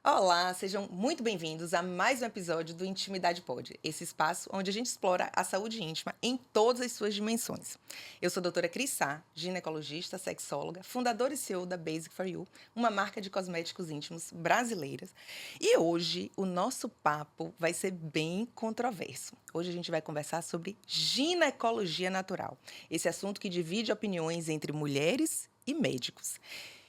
Olá, sejam muito bem-vindos a mais um episódio do Intimidade Pod, esse espaço onde a gente explora a saúde íntima em todas as suas dimensões. Eu sou a doutora Cris Sá, ginecologista, sexóloga, fundadora e CEO da Basic for You, uma marca de cosméticos íntimos brasileiras. E hoje o nosso papo vai ser bem controverso. Hoje a gente vai conversar sobre ginecologia natural, esse assunto que divide opiniões entre mulheres e médicos.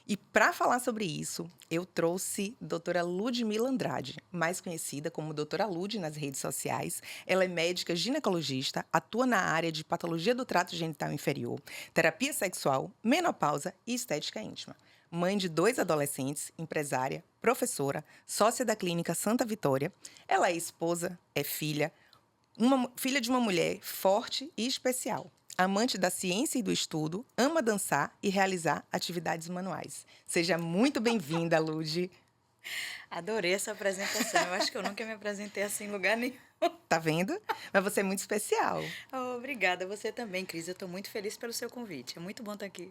E para falar sobre isso, eu trouxe a doutora Ludmila Andrade, mais conhecida como doutora Lud nas redes sociais. Ela é médica ginecologista, atua na área de patologia do trato genital inferior, terapia sexual, menopausa e estética íntima. Mãe de 2 adolescentes, empresária, professora, sócia da clínica Santa Vitória. Ela é esposa, é filha, filha de uma mulher forte e especial. Amante da ciência e do estudo, ama dançar e realizar atividades manuais. Seja muito bem-vinda, Lud. Adorei essa apresentação. Eu acho que eu nunca me apresentei assim em lugar nenhum. Tá vendo? Mas você é muito especial. Oh, obrigada, você também, Cris. Eu estou muito feliz pelo seu convite. É muito bom estar aqui.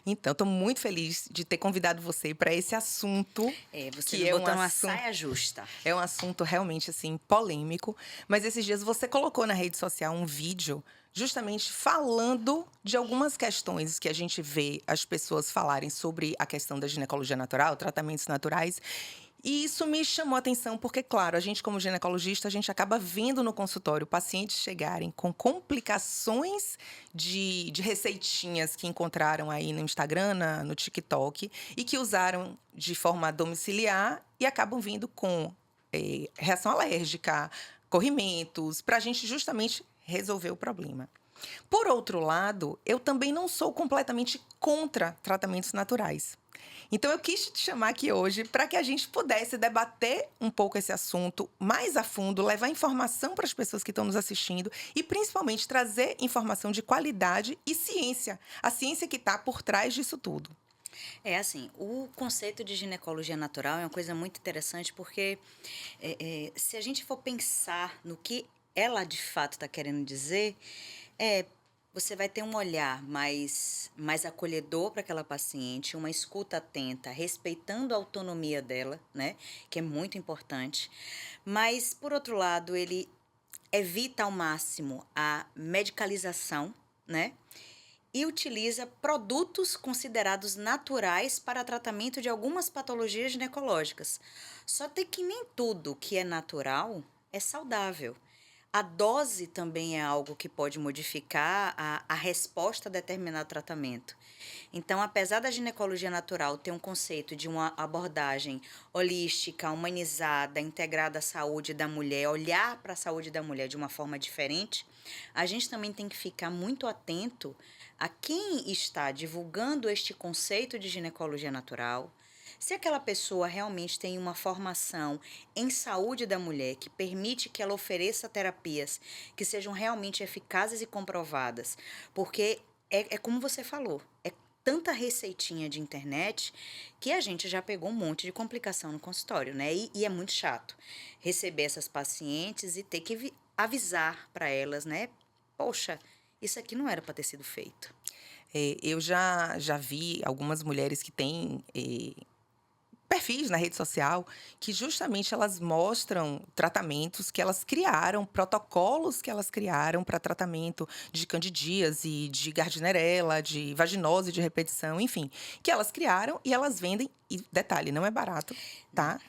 Então, estou muito feliz de ter convidado você para esse assunto, Você que me é um botou numa assunto, saia justa. é um assunto realmente assim polêmico. Mas esses dias você colocou na rede social um vídeo justamente falando de algumas questões que a gente vê as pessoas falarem sobre a questão da ginecologia natural, tratamentos naturais. E isso me chamou a atenção porque, claro, a gente como ginecologista, a gente acaba vendo no consultório pacientes chegarem com complicações de receitinhas que encontraram aí no Instagram, no TikTok, e que usaram de forma domiciliar e acabam vindo com reação alérgica, corrimentos, para a gente justamente resolver o problema. Por outro lado, eu também não sou completamente contra tratamentos naturais. Então, eu quis te chamar aqui hoje para que a gente pudesse debater um pouco esse assunto mais a fundo, levar informação para as pessoas que estão nos assistindo e, principalmente, trazer informação de qualidade e ciência. A ciência que está por trás disso tudo. É assim, o conceito de ginecologia natural é uma coisa muito interessante porque se a gente for pensar no que ela de fato está querendo dizer, é você vai ter um olhar mais acolhedor para aquela paciente, uma escuta atenta, respeitando a autonomia dela, né? Que é muito importante. Mas, por outro lado, ele evita ao máximo a medicalização, né? E utiliza produtos considerados naturais para tratamento de algumas patologias ginecológicas. Só tem que nem tudo que é natural é saudável. A dose também é algo que pode modificar a resposta a determinado tratamento. Então, apesar da ginecologia natural ter um conceito de uma abordagem holística, humanizada, integrada à saúde da mulher, olhar para a saúde da mulher de uma forma diferente, a gente também tem que ficar muito atento a quem está divulgando este conceito de ginecologia natural. Se aquela pessoa realmente tem uma formação em saúde da mulher que permite que ela ofereça terapias que sejam realmente eficazes e comprovadas, porque é como você falou, é tanta receitinha de internet que a gente já pegou um monte de complicação no consultório, né? E é muito chato receber essas pacientes e ter que avisar para elas, né? Poxa, isso aqui não era para ter sido feito. Eu já vi algumas mulheres que têm perfis na rede social que justamente elas mostram tratamentos que elas criaram, protocolos que elas criaram para tratamento de candidíase, de gardnerella, de vaginose de repetição, enfim, que elas criaram e elas vendem, e detalhe, não é barato, Não, tá?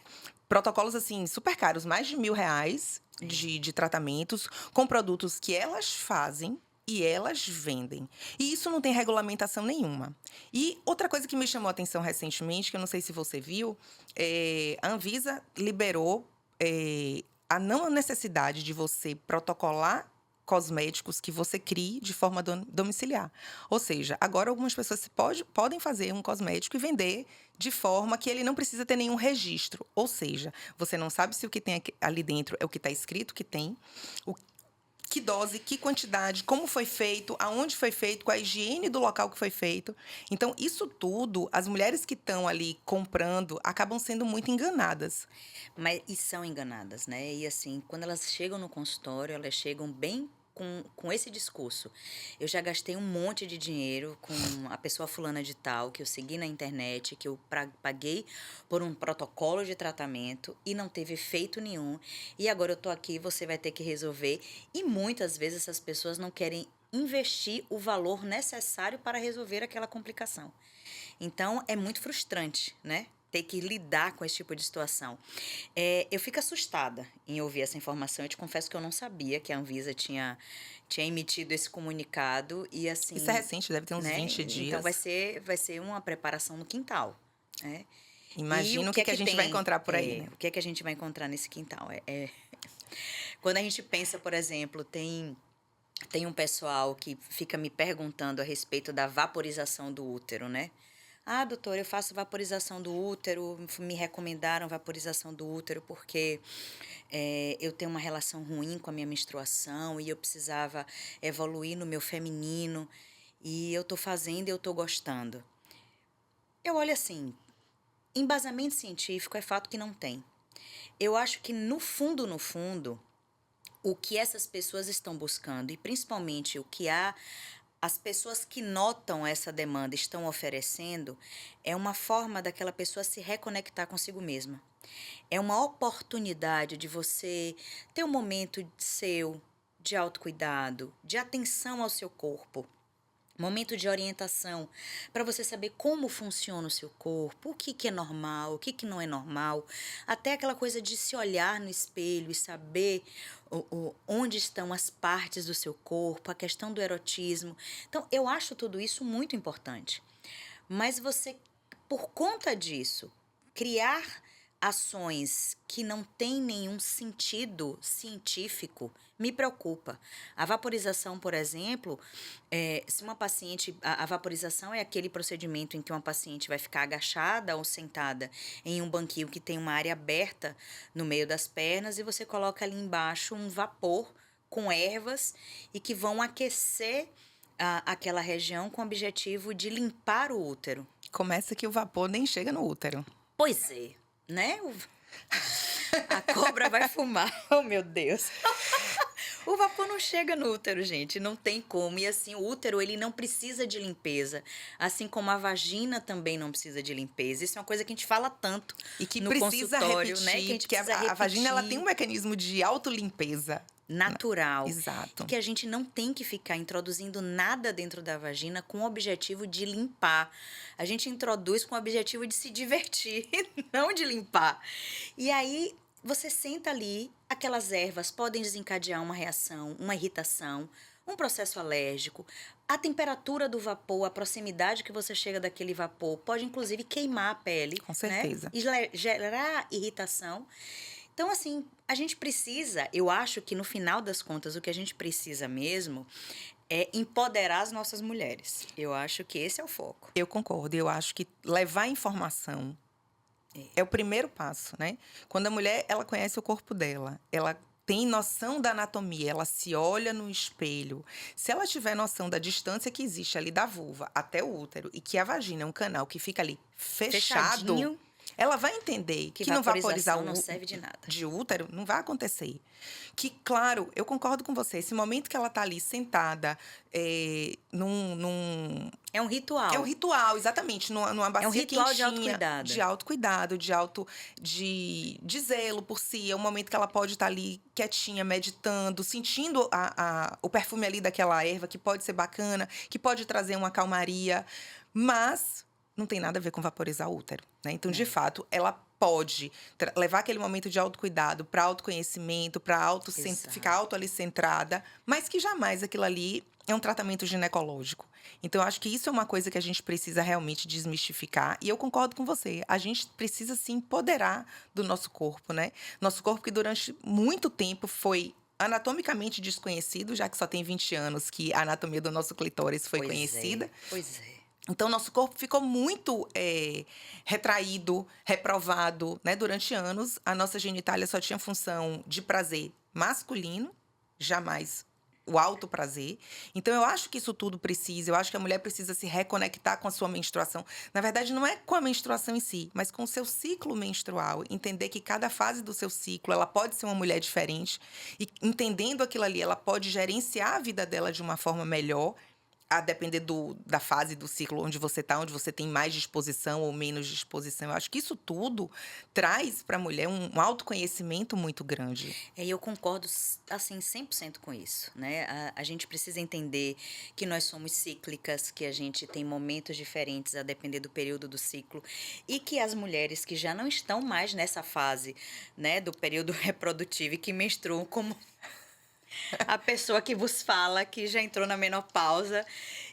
Protocolos, assim, super caros, mais de R$ 1.000 é. de tratamentos, com produtos que elas fazem e elas vendem. E isso não tem regulamentação nenhuma. E outra coisa que me chamou a atenção recentemente, que eu não sei se você viu, a Anvisa liberou a não necessidade de você protocolar cosméticos que você crie de forma domiciliar. Ou seja, agora algumas pessoas podem fazer um cosmético e vender de forma que ele não precisa ter nenhum registro. Ou seja, você não sabe se o que tem ali dentro é o que está escrito que tem, o que dose, que quantidade, como foi feito, aonde foi feito, qual a higiene do local que foi feito. Então, isso tudo, as mulheres que estão ali comprando acabam sendo muito enganadas. Mas e são enganadas, né? E assim, quando elas chegam no consultório, elas chegam bem com esse discurso. Eu já gastei um monte de dinheiro com a pessoa fulana de tal, que eu segui na internet, que eu paguei por um protocolo de tratamento e não teve efeito nenhum. E agora eu tô aqui, você vai ter que resolver. E muitas vezes essas pessoas não querem investir o valor necessário para resolver aquela complicação. Então, é muito frustrante, né? Ter que lidar com esse tipo de situação. Eu fico assustada em ouvir essa informação. Eu te confesso que eu não sabia que a Anvisa tinha emitido esse comunicado e assim, Isso é recente, deve ter uns né? 20 Então dias. vai ser uma preparação no quintal, né? E Imagina o que, é que a gente vai tem? encontrar por aí, né? O que é que a gente vai encontrar nesse quintal? Quando a gente pensa, por exemplo, tem um pessoal que fica me perguntando a respeito da vaporização do útero, né? Ah, doutor, eu faço vaporização do útero, me recomendaram vaporização do útero porque eu tenho uma relação ruim com a minha menstruação e eu precisava evoluir no meu feminino e eu tô fazendo e eu tô gostando. Eu olho assim, embasamento científico é fato que não tem. Eu acho que no fundo, o que essas pessoas estão buscando e principalmente o que as pessoas que notam essa demanda estão oferecendo é uma forma daquela pessoa se reconectar consigo mesma. É uma oportunidade de você ter um momento seu de autocuidado, de atenção ao seu corpo. Momento de orientação para você saber como funciona o seu corpo, o que, que é normal, o que, que não é normal. Até aquela coisa de se olhar no espelho e saber onde estão as partes do seu corpo, a questão do erotismo. Então, eu acho tudo isso muito importante. Mas você, por conta disso, criar ações que não têm nenhum sentido científico me preocupa. A vaporização, por exemplo, se uma paciente. A vaporização é aquele procedimento em que uma paciente vai ficar agachada ou sentada em um banquinho que tem uma área aberta no meio das pernas e você coloca ali embaixo um vapor com ervas e que vão aquecer aquela região com o objetivo de limpar o útero. Começa que o vapor nem chega no útero. Pois é, né? A cobra vai fumar. Oh, meu Deus. O vapor não chega no útero, gente, não tem como. E assim, o útero, ele não precisa de limpeza, assim como a vagina também não precisa de limpeza. Isso é uma coisa que a gente fala tanto E que no precisa consultório, repetir, né? Que a gente porque precisa a vagina ela tem repetir. um mecanismo de autolimpeza. Natural. Exato. E que a gente não tem que ficar introduzindo nada dentro da vagina com o objetivo de limpar. A gente introduz com o objetivo de se divertir, não de limpar. E aí você senta ali, aquelas ervas podem desencadear uma reação, uma irritação, um processo alérgico. A temperatura do vapor, a proximidade que você chega daquele vapor, pode inclusive queimar a pele. Com certeza. Né? E gerar irritação. Então, assim, a gente precisa, eu acho que no final das contas, o que a gente precisa mesmo é empoderar as nossas mulheres. Eu acho que esse é o foco. Eu concordo. Eu acho que levar informação é o primeiro passo, né? Quando a mulher, ela conhece o corpo dela, ela tem noção da anatomia, ela se olha no espelho. Se ela tiver noção da distância que existe ali da vulva até o útero e que a vagina é um canal que fica ali fechado, Fechadinho, ela vai entender que não vaporização vaporizar não serve de nada. de útero não vai acontecer. Que, claro, eu concordo com você. Esse momento que ela tá ali sentada, É um ritual. é um ritual, exatamente, numa bacia É um ritual de quentinha, autocuidado. de autocuidado, de zelo por si. É um momento que ela pode estar ali quietinha, meditando, sentindo o perfume ali daquela erva, que pode ser bacana, que pode trazer uma calmaria, mas não tem nada a ver com vaporizar o útero, né? Então, de fato, ela pode levar aquele momento de autocuidado para autoconhecimento, para Exato. ficar auto ali centrada, mas que jamais aquilo ali é um tratamento ginecológico. Então, eu acho que isso é uma coisa que a gente precisa realmente desmistificar. E eu concordo com você. A gente precisa se empoderar do nosso corpo, né? Nosso corpo que durante muito tempo foi anatomicamente desconhecido, já que só tem 20 anos que a anatomia do nosso clitóris foi conhecida. Pois é. Então, nosso corpo ficou muito retraído, reprovado, né? Durante anos, a nossa genitália só tinha função de prazer masculino, jamais o alto prazer. Então, eu acho que isso tudo precisa. Eu acho que a mulher precisa se reconectar com a sua menstruação. Na verdade, não é com a menstruação em si, mas com o seu ciclo menstrual. Entender que cada fase do seu ciclo, ela pode ser uma mulher diferente. E entendendo aquilo ali, ela pode gerenciar a vida dela de uma forma melhor, a depender da fase do ciclo onde você está, onde você tem mais disposição ou menos disposição. Eu acho que isso tudo traz para a mulher um autoconhecimento muito grande. E eu concordo, assim, 100% com isso, né? A gente precisa entender que nós somos cíclicas, que a gente tem momentos diferentes a depender do período do ciclo, e que as mulheres que já não estão mais nessa fase, né, do período reprodutivo e que menstruam como a pessoa que vos fala, que já entrou na menopausa,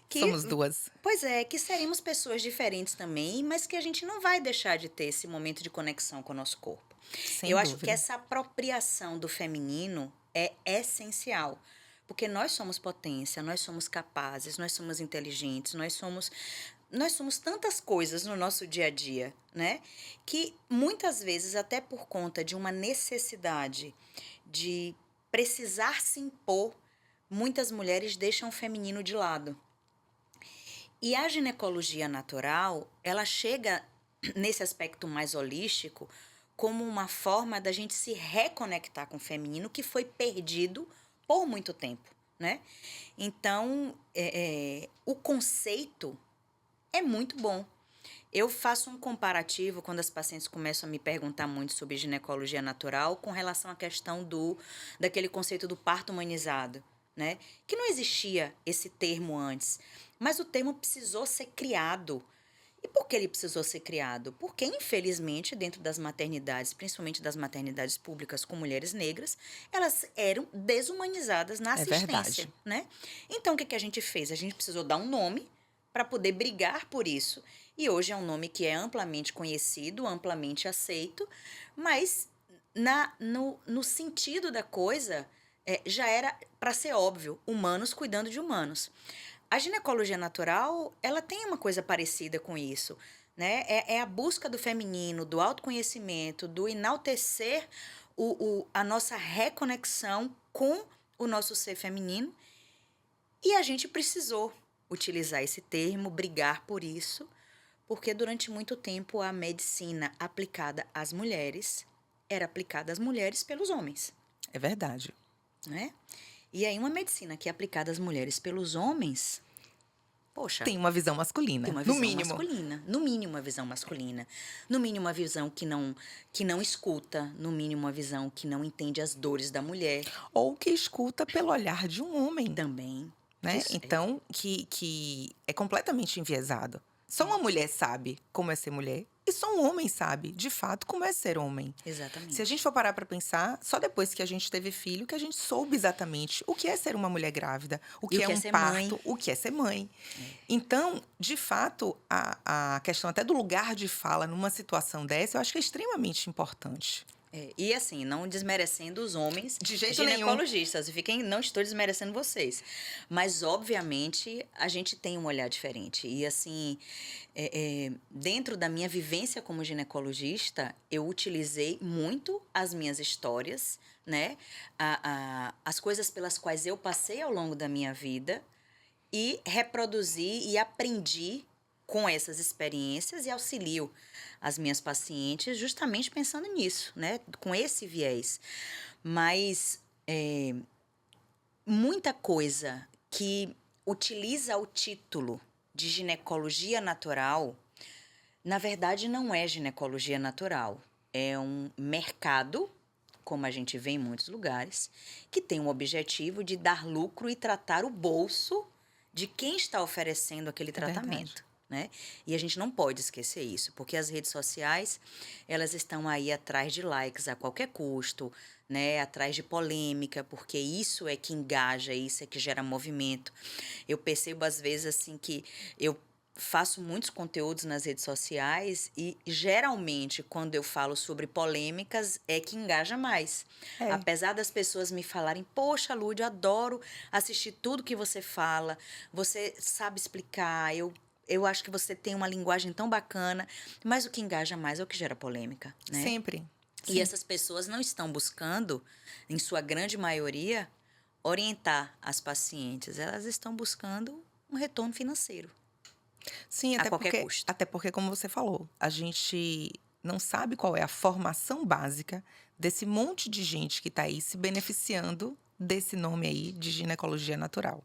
que, Somos duas. pois é, que seremos pessoas diferentes também, mas que a gente não vai deixar de ter esse momento de conexão com o nosso corpo. Sem Eu acho que dúvida. essa apropriação do feminino é essencial. Porque nós somos potência, nós somos capazes, nós somos inteligentes, nós somos tantas coisas no nosso dia a dia, né? Que muitas vezes, até por conta de uma necessidade de precisar se impor, muitas mulheres deixam o feminino de lado. E a ginecologia natural, ela chega nesse aspecto mais holístico como uma forma da gente se reconectar com o feminino que foi perdido por muito tempo, né? Então, o conceito é muito bom. Eu faço um comparativo quando as pacientes começam a me perguntar muito sobre ginecologia natural com relação à questão daquele conceito do parto humanizado, né? Que não existia esse termo antes, mas o termo precisou ser criado. E por que ele precisou ser criado? Porque, infelizmente, dentro das maternidades, principalmente das maternidades públicas com mulheres negras, elas eram desumanizadas na assistência, verdade. né? Então, o que a gente fez? A gente precisou dar um nome para poder brigar por isso. E hoje é um nome que é amplamente conhecido, amplamente aceito, mas no sentido da coisa, já era para ser óbvio, humanos cuidando de humanos. A ginecologia natural, ela tem uma coisa parecida com isso, né? É a busca do feminino, do autoconhecimento, do enaltecer a nossa reconexão com o nosso ser feminino. E a gente precisou utilizar esse termo, brigar por isso, porque durante muito tempo a medicina aplicada às mulheres era aplicada às mulheres pelos homens, É verdade. né? E aí uma medicina que é aplicada às mulheres pelos homens, poxa, Tem uma visão masculina, tem uma no visão mínimo. masculina, no mínimo uma visão masculina, no mínimo uma visão que não escuta, no mínimo uma visão que não entende as dores da mulher Ou que escuta pelo olhar de um homem, também. né? Isso, Então, que é completamente enviesado. Só uma mulher sabe como é ser mulher e só um homem sabe, de fato, como é ser homem. exatamente. Se a gente for parar para pensar, só depois que a gente teve filho que a gente soube exatamente o que é ser uma mulher grávida, o que é um ser parto, mãe. o que é ser mãe. Então, de fato, a questão até do lugar de fala numa situação dessa, eu acho que é extremamente importante. E assim, não desmerecendo os homens De jeito nenhum. ginecologistas. Não estou desmerecendo vocês. Mas, obviamente, a gente tem um olhar diferente. E assim, dentro da minha vivência como ginecologista, eu utilizei muito as minhas histórias, né? As coisas pelas quais eu passei ao longo da minha vida e reproduzi e aprendi com essas experiências e auxilio as minhas pacientes justamente pensando nisso, né? Com esse viés. Mas muita coisa que utiliza o título de ginecologia natural, na verdade não é ginecologia natural. É um mercado, como a gente vê em muitos lugares, que tem o objetivo de dar lucro e tratar o bolso de quem está oferecendo aquele tratamento. Né? E a gente não pode esquecer isso, porque as redes sociais, elas estão aí atrás de likes a qualquer custo, né? Atrás de polêmica, porque isso é que engaja, isso é que gera movimento. Eu percebo às vezes assim que eu faço muitos conteúdos nas redes sociais e geralmente quando eu falo sobre polêmicas é que engaja mais. Apesar das pessoas me falarem, poxa, Lud, eu adoro assistir tudo que você fala, você sabe explicar, eu acho que você tem uma linguagem tão bacana, mas o que engaja mais é o que gera polêmica, né? Sempre. E essas pessoas não estão buscando, em sua grande maioria, orientar as pacientes, elas estão buscando um retorno financeiro. Sim, A qualquer custo. até porque, como você falou, a gente não sabe qual é a formação básica desse monte de gente que está aí se beneficiando desse nome aí de ginecologia natural.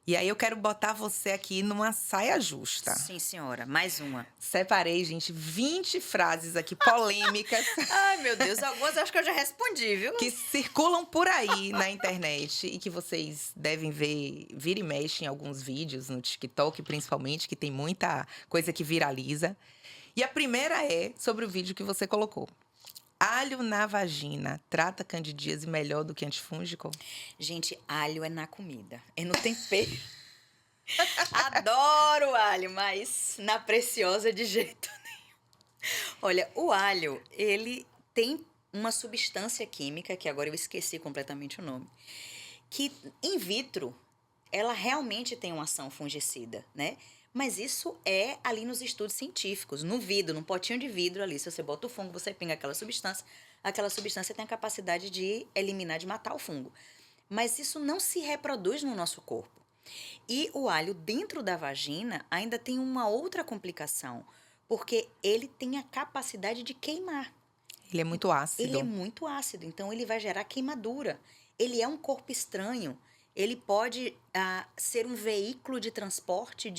E aí eu quero botar você aqui numa saia justa. Sim, senhora. Mais uma. Separei, gente, 20 frases aqui polêmicas Ai, meu Deus. Algumas acho que eu já respondi, viu? que circulam por aí na internet e que vocês devem ver, vira e mexe em alguns vídeos, no TikTok principalmente, que tem muita coisa que viraliza. E a primeira é sobre o vídeo que você colocou. Alho na vagina trata candidíase melhor do que antifúngico? Gente, alho é na comida. É no tempero. Adoro alho, mas na preciosa de jeito nenhum. Olha, o alho, ele tem uma substância química, que agora eu esqueci completamente o nome, que in vitro, ela realmente tem uma ação fungicida, né? Mas isso é ali nos estudos científicos, no vidro, num potinho de vidro ali. Se você bota o fungo, você pinga aquela substância tem a capacidade de eliminar, de matar o fungo. Mas isso não se reproduz no nosso corpo. E o alho dentro da vagina ainda tem uma outra complicação, porque ele tem a capacidade de queimar. Ele é muito ácido. Ele é muito ácido, então ele vai gerar queimadura. Ele é um corpo estranho. Ele pode ser um veículo de transporte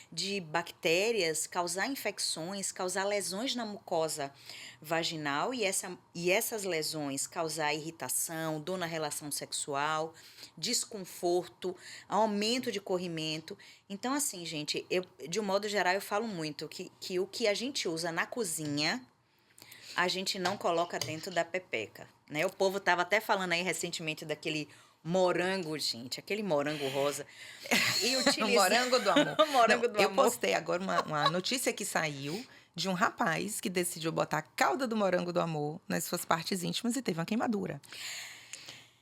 de bactérias, causar infecções, causar lesões na mucosa vaginal e essas lesões causar irritação, dor na relação sexual, desconforto, aumento de corrimento. Então, assim, gente, de um modo geral, eu falo muito que o que a gente usa na cozinha, a gente não coloca dentro da pepeca, né? O povo estava até falando aí recentemente daquele morango, gente, aquele morango rosa. E O morango do amor. O morango Não, do eu amor. postei agora uma notícia que saiu de um rapaz que decidiu botar a calda do morango do amor nas suas partes íntimas e teve uma queimadura.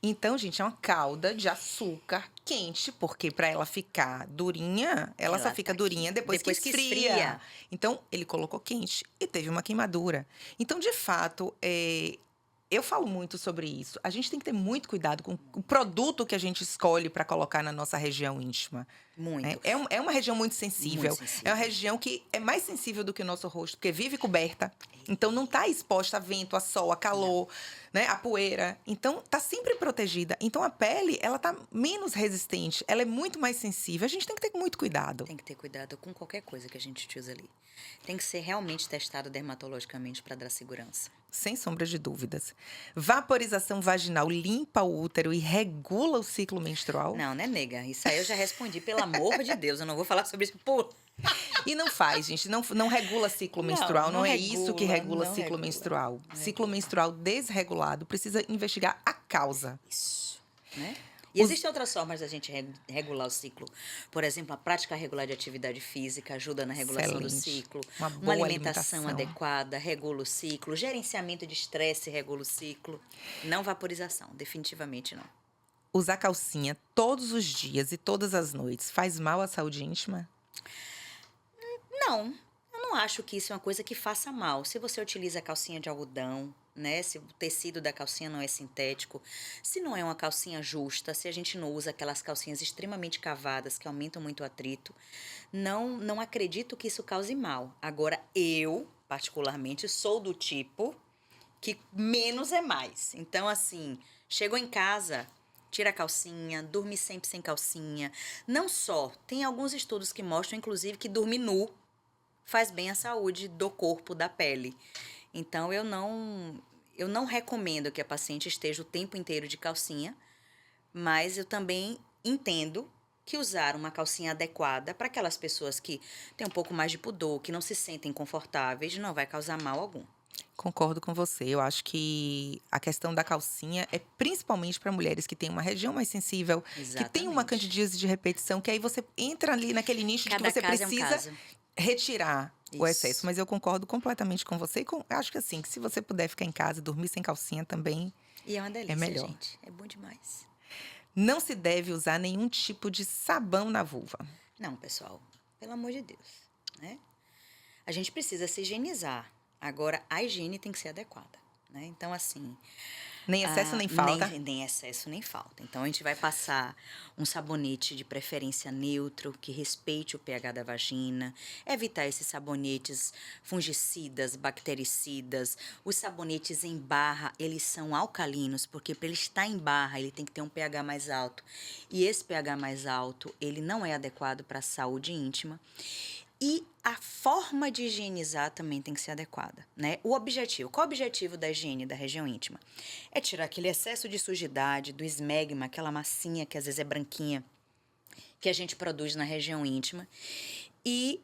Então, gente, é uma calda de açúcar quente, porque para ela ficar durinha, ela só fica tá durinha depois que esfria. Então, ele colocou quente e teve uma queimadura. Então, de fato, eu falo muito sobre isso. A gente tem que ter muito cuidado com o produto que a gente escolhe para colocar na nossa região íntima. Muito. É uma região muito sensível. Muito sensível. É uma região que é mais sensível do que o nosso rosto, porque vive coberta. Então, não está exposta a vento, a sol, a calor, né, a poeira. Então, está sempre protegida. Então, a pele, ela está menos resistente. Ela é muito mais sensível. A gente tem que ter muito cuidado. Tem que ter cuidado com qualquer coisa que a gente utiliza ali. Tem que ser realmente testado dermatologicamente para dar segurança. Sem sombra de dúvidas. Vaporização vaginal limpa o útero e regula o ciclo menstrual? Não, né, nega? Isso aí eu já respondi, pelo amor de Deus. Eu não vou falar sobre isso. Pô, E não faz, gente. Não regula ciclo Não, menstrual. não Não é isso que regula não ciclo regula. menstrual. Não Ciclo menstrual desregulado precisa investigar a causa. isso, né? E existem outras formas da gente regular o ciclo. Por exemplo, a prática regular de atividade física ajuda na regulação do Excelente. ciclo. Uma Uma boa alimentação alimentação. adequada regula o ciclo. Gerenciamento de estresse regula o ciclo. Não vaporização, definitivamente não. Usar calcinha todos os dias e todas as noites faz mal à saúde íntima? Não, eu não acho que isso é uma coisa que faça mal. Se você utiliza calcinha de algodão, né? Se o tecido da calcinha não é sintético, se não é uma calcinha justa, se a gente não usa aquelas calcinhas extremamente cavadas que aumentam muito o atrito, não acredito que isso cause mal. Agora, eu, particularmente, sou do tipo que menos é mais. Então, assim, chegou em casa, tira a calcinha, dorme sempre sem calcinha. Não só, tem alguns estudos que mostram, inclusive, que dormir nu faz bem à saúde do corpo, da pele. Então, eu não recomendo que a paciente esteja o tempo inteiro de calcinha, mas eu também entendo que usar uma calcinha adequada para aquelas pessoas que têm um pouco mais de pudor, que não se sentem confortáveis, não vai causar mal algum. Concordo com você. Eu acho que a questão da calcinha é principalmente para mulheres que têm uma região mais sensível, que tem uma Exatamente. candidíase de repetição, que aí você entra ali naquele nicho de Cada que você caso é um precisa caso. retirar o Isso. excesso. Mas eu concordo completamente com você. Acho que assim, que se você puder ficar em casa e dormir sem calcinha também, E é uma delícia, melhor. gente. É bom demais. não se deve usar nenhum tipo de sabão na vulva. Não, pessoal, pelo amor de Deus, né? A gente precisa se higienizar. Agora, a higiene tem que ser adequada, né? Então, assim, Nem excesso, nem falta? Nem excesso, nem falta. Então, a gente vai passar um sabonete de preferência neutro, que respeite o pH da vagina, evitar esses sabonetes fungicidas, bactericidas. Os sabonetes em barra, eles são alcalinos, porque para ele estar em barra, ele tem que ter um pH mais alto. E esse pH mais alto, ele não é adequado para a saúde íntima. E a forma de higienizar também tem que ser adequada, né? Qual o objetivo da higiene da região íntima? É tirar aquele excesso de sujidade, do esmegma, aquela massinha que às vezes é branquinha, que a gente produz na região íntima, e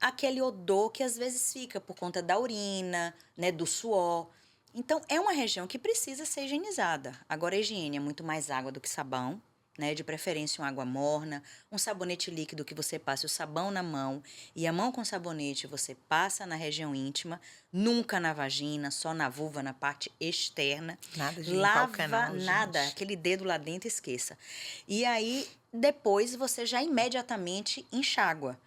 aquele odor que às vezes fica por conta da urina, né, do suor. Então, é uma região que precisa ser higienizada. Agora, a higiene é muito mais água do que sabão, né? De preferência, uma água morna, um sabonete líquido que você passe o sabão na mão e a mão com sabonete você passa na região íntima, nunca na vagina, só na vulva, na parte externa. Nada de limpar o canal, nada, gente. aquele dedo lá dentro, esqueça. E aí, depois, você já imediatamente enxágua.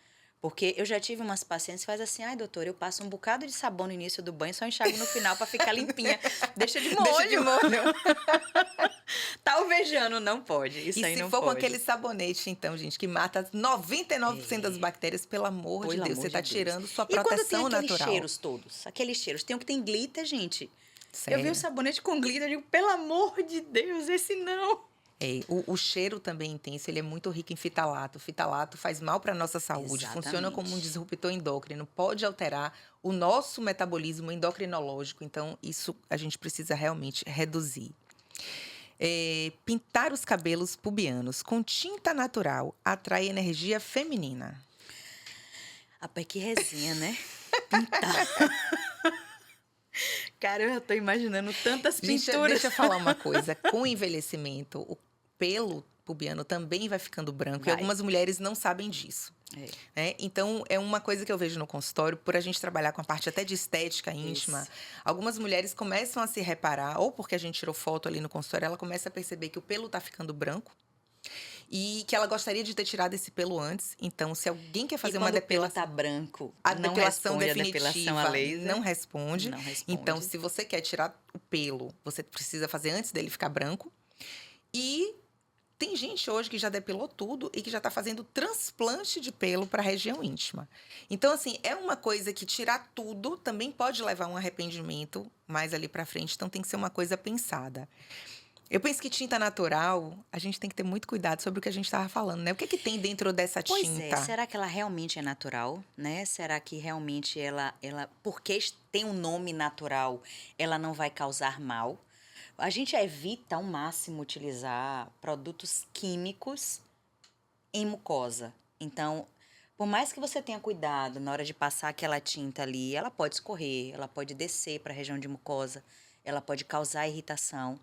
Porque eu já tive umas pacientes que fazem assim, ai, doutora, eu passo um bocado de sabão no início do banho, só enxago no final para ficar limpinha. Deixa de molho. Deixa de molho. Tá alvejando, não pode. Isso E aí se não for com pode. aquele sabonete, então, gente, que mata 99% das bactérias, pelo amor de Pelo Deus, amor você tá de Deus. tirando sua E quando tem proteção aqueles natural. cheiros todos, aqueles cheiros, tem um que tem glitter, gente. Eu vi Sério. o sabonete com glitter, eu digo, pelo amor de Deus, esse não. É, o cheiro também intenso, ele é muito rico em fitalato. O fitalato faz mal para a nossa saúde, funciona como um Exatamente. disruptor endócrino, pode alterar o nosso metabolismo endocrinológico, então isso a gente precisa realmente reduzir. Pintar os cabelos pubianos com tinta natural atrai energia feminina. Rapaz, que resenha, né? Pintar. Cara, eu já tô imaginando tantas pinturas. Deixa eu falar uma coisa. Com o envelhecimento, o pelo pubiano também vai ficando branco. E Vai. algumas mulheres não sabem disso. Né? Então, é uma coisa que eu vejo no consultório, por a gente trabalhar com a parte até de estética íntima. Isso. Algumas mulheres começam a se reparar, ou porque a gente tirou foto ali no consultório, ela começa a perceber que o pelo tá ficando branco. E que ela gostaria de ter tirado esse pelo antes. Então, se alguém quer fazer E uma quando o pelo depilação... tá branco, A não depilação responde definitiva a depilação a laser. não responde. Não responde. Então, se você quer tirar o pelo, você precisa fazer antes dele ficar branco. E tem gente hoje que já depilou tudo e que já está fazendo transplante de pelo para a região íntima. Então, assim, é uma coisa que tirar tudo também pode levar a um arrependimento mais ali para frente. Então, tem que ser uma coisa pensada. Eu penso que tinta natural, a gente tem que ter muito cuidado sobre o que a gente estava falando, né? O que que tem dentro dessa Pois tinta? será que ela realmente é natural, né? Será que realmente porque tem um nome natural, ela não vai causar mal? A gente evita ao máximo utilizar produtos químicos em mucosa. Então, por mais que você tenha cuidado na hora de passar aquela tinta ali, ela pode escorrer, ela pode descer para a região de mucosa, ela pode causar irritação.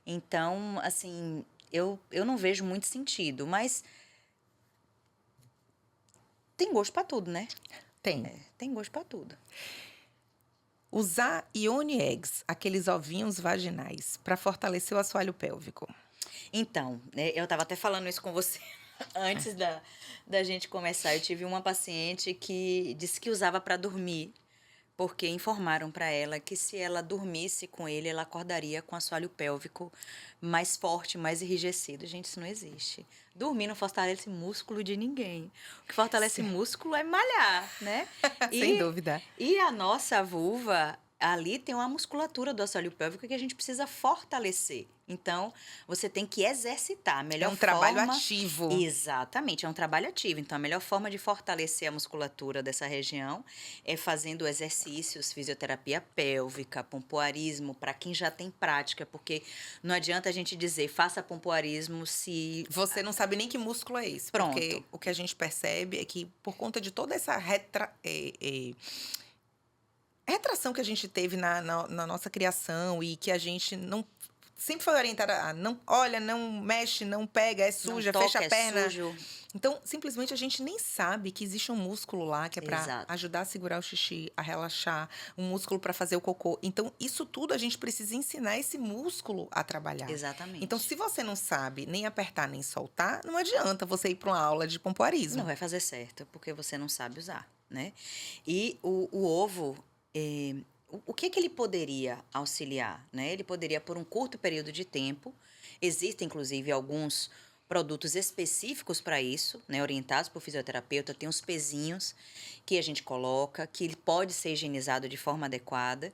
Então, assim, eu não vejo muito sentido, mas tem gosto para tudo, né? Tem. Tem gosto para tudo. Usar Ione Eggs, aqueles ovinhos vaginais, para fortalecer o assoalho pélvico. Então, né, eu estava até falando isso com você antes da gente começar. Eu tive uma paciente que disse que usava para dormir, porque informaram para ela que se ela dormisse com ele, ela acordaria com o assoalho pélvico mais forte, mais enrijecido. Gente, isso não existe. Dormir não fortalece músculo de ninguém. O que fortalece músculo é malhar, né? Sem dúvida. E a nossa vulva, ali tem uma musculatura do assoalho pélvico que a gente precisa fortalecer. Então, você tem que exercitar. A melhor É um trabalho forma... ativo. Exatamente, é um trabalho ativo. Então, a melhor forma de fortalecer a musculatura dessa região é fazendo exercícios, fisioterapia pélvica, pompoarismo, para quem já tem prática, porque não adianta a gente dizer faça pompoarismo se... Você não sabe nem que músculo é esse. Pronto. Porque o que a gente percebe é que, por conta de toda essa retração que a gente teve na nossa criação e que a gente não sempre foi orientada a não, olha, não mexe, não pega, é suja, não toca, fecha a perna. É sujo. Então, simplesmente a gente nem sabe que existe um músculo lá que é para Exato. ajudar a segurar o xixi, a relaxar, um músculo para fazer o cocô. Então, isso tudo a gente precisa ensinar esse músculo a trabalhar. Exatamente. Então, se você não sabe nem apertar nem soltar, não adianta você ir para uma aula de pompoarismo. Não vai fazer certo, porque você não sabe usar, né? E o ovo, o que que ele poderia auxiliar, né? Ele poderia, por um curto período de tempo, existem inclusive alguns produtos específicos para isso, né, orientados por fisioterapeuta, tem uns pezinhos que a gente coloca, que ele pode ser higienizado de forma adequada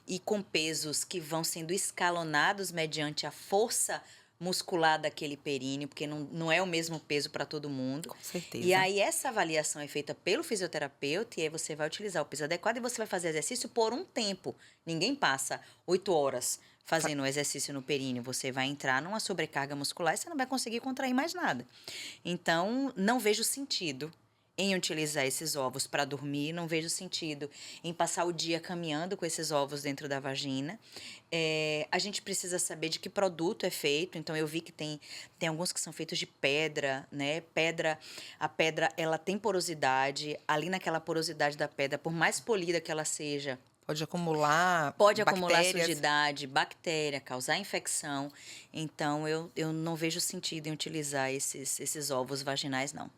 e com pesos que vão sendo escalonados mediante a força muscular daquele períneo, porque não é o mesmo peso para todo mundo. Com certeza. E aí essa avaliação é feita pelo fisioterapeuta e aí você vai utilizar o peso adequado e você vai fazer exercício por um tempo. Ninguém passa 8 horas fazendo exercício no períneo. Você vai entrar numa sobrecarga muscular e você não vai conseguir contrair mais nada. Então, não vejo sentido em utilizar esses ovos para dormir, não vejo sentido em passar o dia caminhando com esses ovos dentro da vagina. A gente precisa saber de que produto é feito, então eu vi que tem alguns que são feitos de pedra, né? A pedra, ela tem porosidade, ali naquela porosidade da pedra, por mais polida que ela seja, Pode acumular pode acumular bactérias. sujidade, bactéria, causar infecção. Então, eu não vejo sentido em utilizar esses ovos vaginais, não.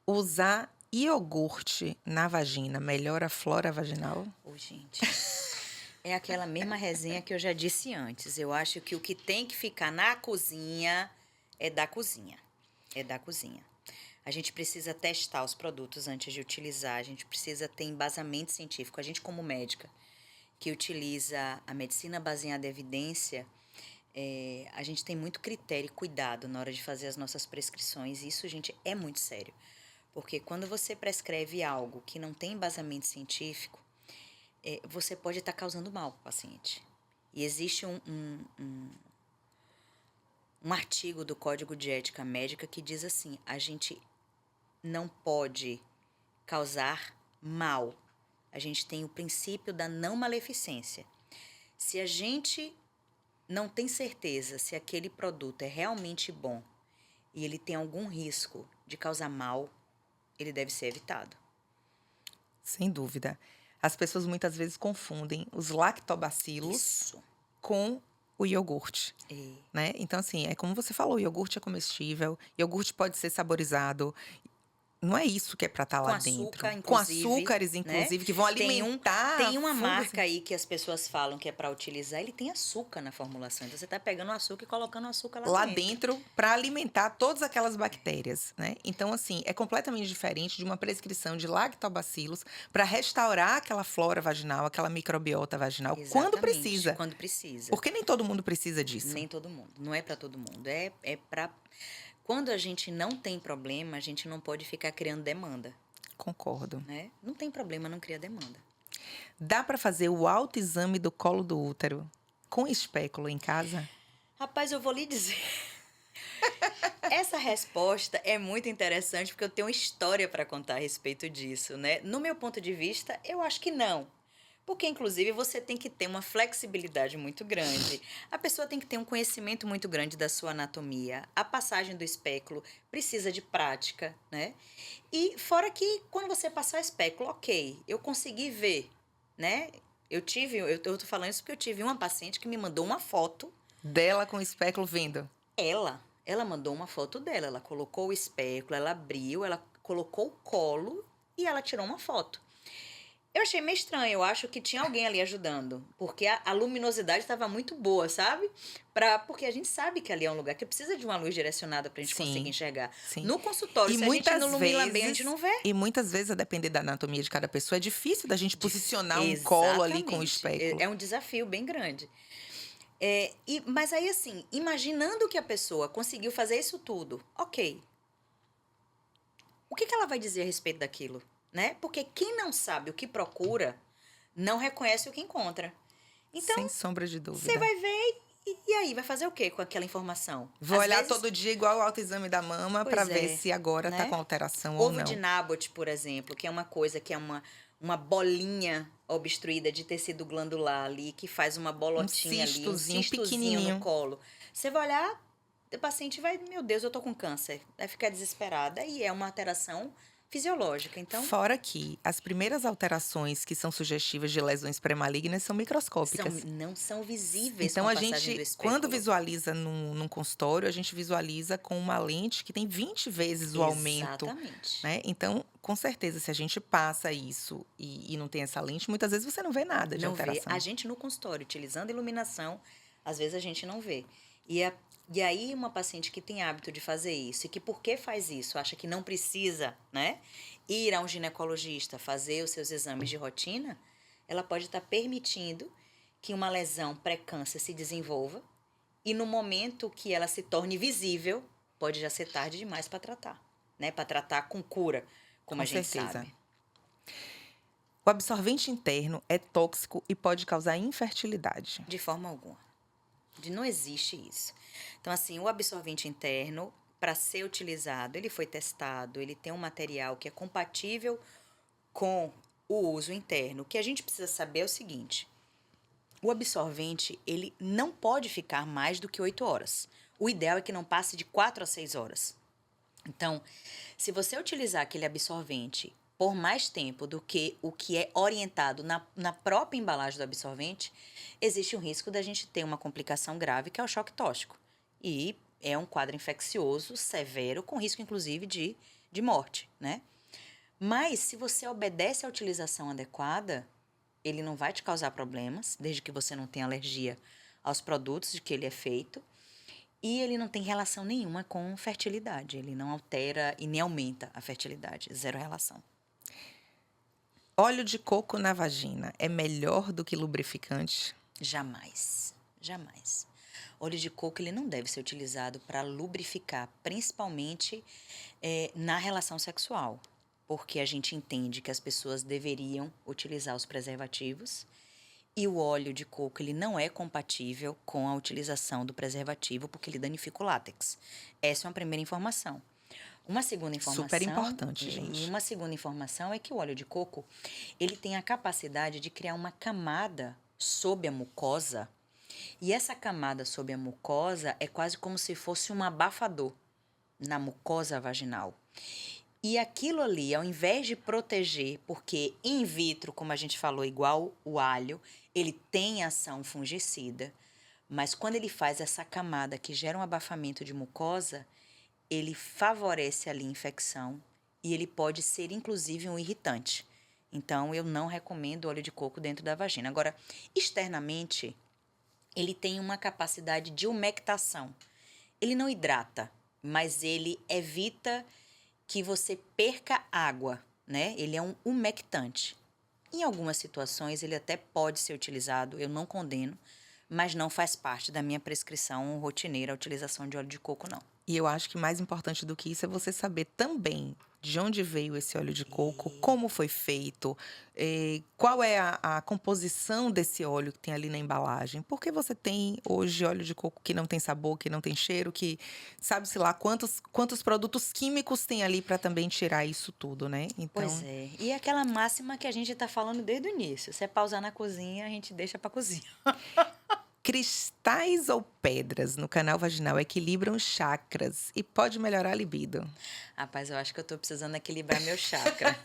Usar iogurte na vagina melhora a flora vaginal? Ô, gente, é aquela mesma resenha que eu já disse antes. Eu acho que o que tem que ficar na cozinha é da cozinha. É da cozinha. A gente precisa testar os produtos antes de utilizar, a gente precisa ter embasamento científico. A gente, como médica, que utiliza a medicina baseada em evidência, a gente tem muito critério e cuidado na hora de fazer as nossas prescrições. E isso, gente, é muito sério. Porque quando você prescreve algo que não tem embasamento científico, você pode estar causando mal ao paciente. E existe um artigo do Código de Ética Médica que diz assim: a gente não pode causar mal. A gente tem o princípio da não maleficência. Se a gente não tem certeza se aquele produto é realmente bom e ele tem algum risco de causar mal, ele deve ser evitado. Sem dúvida. As pessoas muitas vezes confundem os lactobacilos Isso. com o iogurte, É. né? Então, assim, é como você falou, iogurte é comestível, iogurte pode ser saborizado. Não é isso que é para estar Com lá açúcar, dentro. Com inclusive, açúcares, inclusive, né? que vão alimentar. Tem uma fungos. marca aí que as pessoas falam que é para utilizar, ele tem açúcar na formulação. Então, você está pegando o açúcar e colocando o açúcar lá dentro para alimentar todas aquelas bactérias, né? Então, assim, é completamente diferente de uma prescrição de lactobacilos para restaurar aquela flora vaginal, aquela microbiota vaginal, quando Exatamente, precisa. quando precisa. Porque nem todo mundo precisa disso. Nem todo mundo. Não é para todo mundo. É para... Quando a gente não tem problema, a gente não pode ficar criando demanda, Concordo. né? Não tem problema não criar demanda. Dá para fazer o autoexame do colo do útero com espéculo em casa? Rapaz, eu vou lhe dizer. Essa resposta é muito interessante porque eu tenho uma história para contar a respeito disso, né? No meu ponto de vista, eu acho que não. Porque, inclusive, você tem que ter uma flexibilidade muito grande. A pessoa tem que ter um conhecimento muito grande da sua anatomia. A passagem do espéculo precisa de prática, né? E fora que, quando você passar o espéculo, ok, eu consegui ver, né? Eu tô falando isso porque eu tive uma paciente que me mandou uma foto. Dela com o espéculo vindo. Ela mandou uma foto dela. Ela colocou o espéculo, ela abriu, ela colocou o colo e ela tirou uma foto. Eu achei meio estranho, eu acho que tinha alguém ali ajudando, porque a luminosidade estava muito boa, sabe? Porque a gente sabe que ali é um lugar que precisa de uma luz direcionada pra gente Sim, conseguir enxergar. sim. No consultório, se a gente não ilumina bem, a gente não vê. E muitas vezes, a depender da anatomia de cada pessoa, é difícil da gente posicionar um colo ali com o espéculo. É um desafio bem grande. Mas aí, assim, imaginando que a pessoa conseguiu fazer isso tudo, ok. O que ela vai dizer a respeito daquilo? Né? Porque quem não sabe o que procura, não reconhece o que encontra. Então, sem sombra de dúvida. Você vai ver e aí, vai fazer o quê com aquela informação? Vou olhar todo dia igual o autoexame da mama para ver se agora tá com alteração ou não. Ovo de Naboth, por exemplo, que é uma coisa que é uma bolinha obstruída de tecido glandular ali, que faz uma bolotinha ali, um cistozinho no colo. Você vai olhar, o paciente vai, meu Deus, eu tô com câncer. Vai ficar desesperada e é uma alteração fisiológica. Então, Fora que as primeiras alterações que são sugestivas de lesões pré-malignas são microscópicas. não são visíveis Então, com a a passagem do gente, quando espéculo. visualiza num consultório, a gente visualiza com uma lente que tem 20 vezes o aumento, Exatamente. né? Então, com certeza, se a gente passa isso e não tem essa lente, muitas vezes você não vê nada de Não vê. A alteração. gente no consultório, utilizando iluminação, às vezes a gente não vê. E aí, uma paciente que tem hábito de fazer isso, e que por que faz isso? Acha que não precisa, né? Ir a um ginecologista, fazer os seus exames de rotina, ela pode estar permitindo que uma lesão pré-câncer se desenvolva, e no momento que ela se torne visível, pode já ser tarde demais para tratar, né? Para tratar com cura, como Com a gente certeza. sabe. O absorvente interno é tóxico e pode causar infertilidade. De forma alguma. Não existe isso. Então, assim, o absorvente interno, para ser utilizado, ele foi testado, ele tem um material que é compatível com o uso interno. O que a gente precisa saber é o seguinte: o absorvente, ele não pode ficar mais do que 8 horas. O ideal é que não passe de 4 a 6 horas. Então, se você utilizar aquele absorvente por mais tempo do que o que é orientado na própria embalagem do absorvente, existe um risco da gente ter uma complicação grave, que é o choque tóxico. E é um quadro infeccioso severo, com risco, inclusive, de morte, né? Mas, se você obedece à utilização adequada, ele não vai te causar problemas, desde que você não tenha alergia aos produtos de que ele é feito. E ele não tem relação nenhuma com fertilidade. Ele não altera e nem aumenta a fertilidade. Zero relação. Óleo de coco na vagina é melhor do que lubrificante? Jamais. Jamais. Óleo de coco ele não deve ser utilizado para lubrificar, principalmente na relação sexual. Porque a gente entende que as pessoas deveriam utilizar os preservativos. E o óleo de coco ele não é compatível com a utilização do preservativo, porque ele danifica o látex. Essa é uma primeira informação. Uma segunda informação, Super importante, gente. Uma segunda informação é que o óleo de coco, ele tem a capacidade de criar uma camada sob a mucosa, e essa camada sob a mucosa é quase como se fosse um abafador na mucosa vaginal. E aquilo ali, ao invés de proteger, porque in vitro, como a gente falou, igual o alho, ele tem ação fungicida, mas quando ele faz essa camada que gera um abafamento de mucosa, ele favorece ali a infecção e ele pode ser, inclusive, um irritante. Então, eu não recomendo óleo de coco dentro da vagina. Agora, externamente, ele tem uma capacidade de umectação. Ele não hidrata, mas ele evita que você perca água, né? Ele é um umectante. Em algumas situações, ele até pode ser utilizado, eu não condeno, mas não faz parte da minha prescrição rotineira a utilização de óleo de coco, não. E eu acho que mais importante do que isso é você saber também de onde veio esse óleo de coco, como foi feito, qual é a composição desse óleo que tem ali na embalagem. Porque você tem hoje óleo de coco que não tem sabor, que não tem cheiro, que sabe-se lá quantos produtos químicos tem ali para também tirar isso tudo, né? Então, Pois é. E aquela máxima que a gente está falando desde o início. Se é para usar na cozinha, a gente deixa para cozinha. cristais ou pedras no canal vaginal equilibram chakras e pode melhorar a libido. Rapaz, eu acho que eu tô precisando equilibrar meu chakra.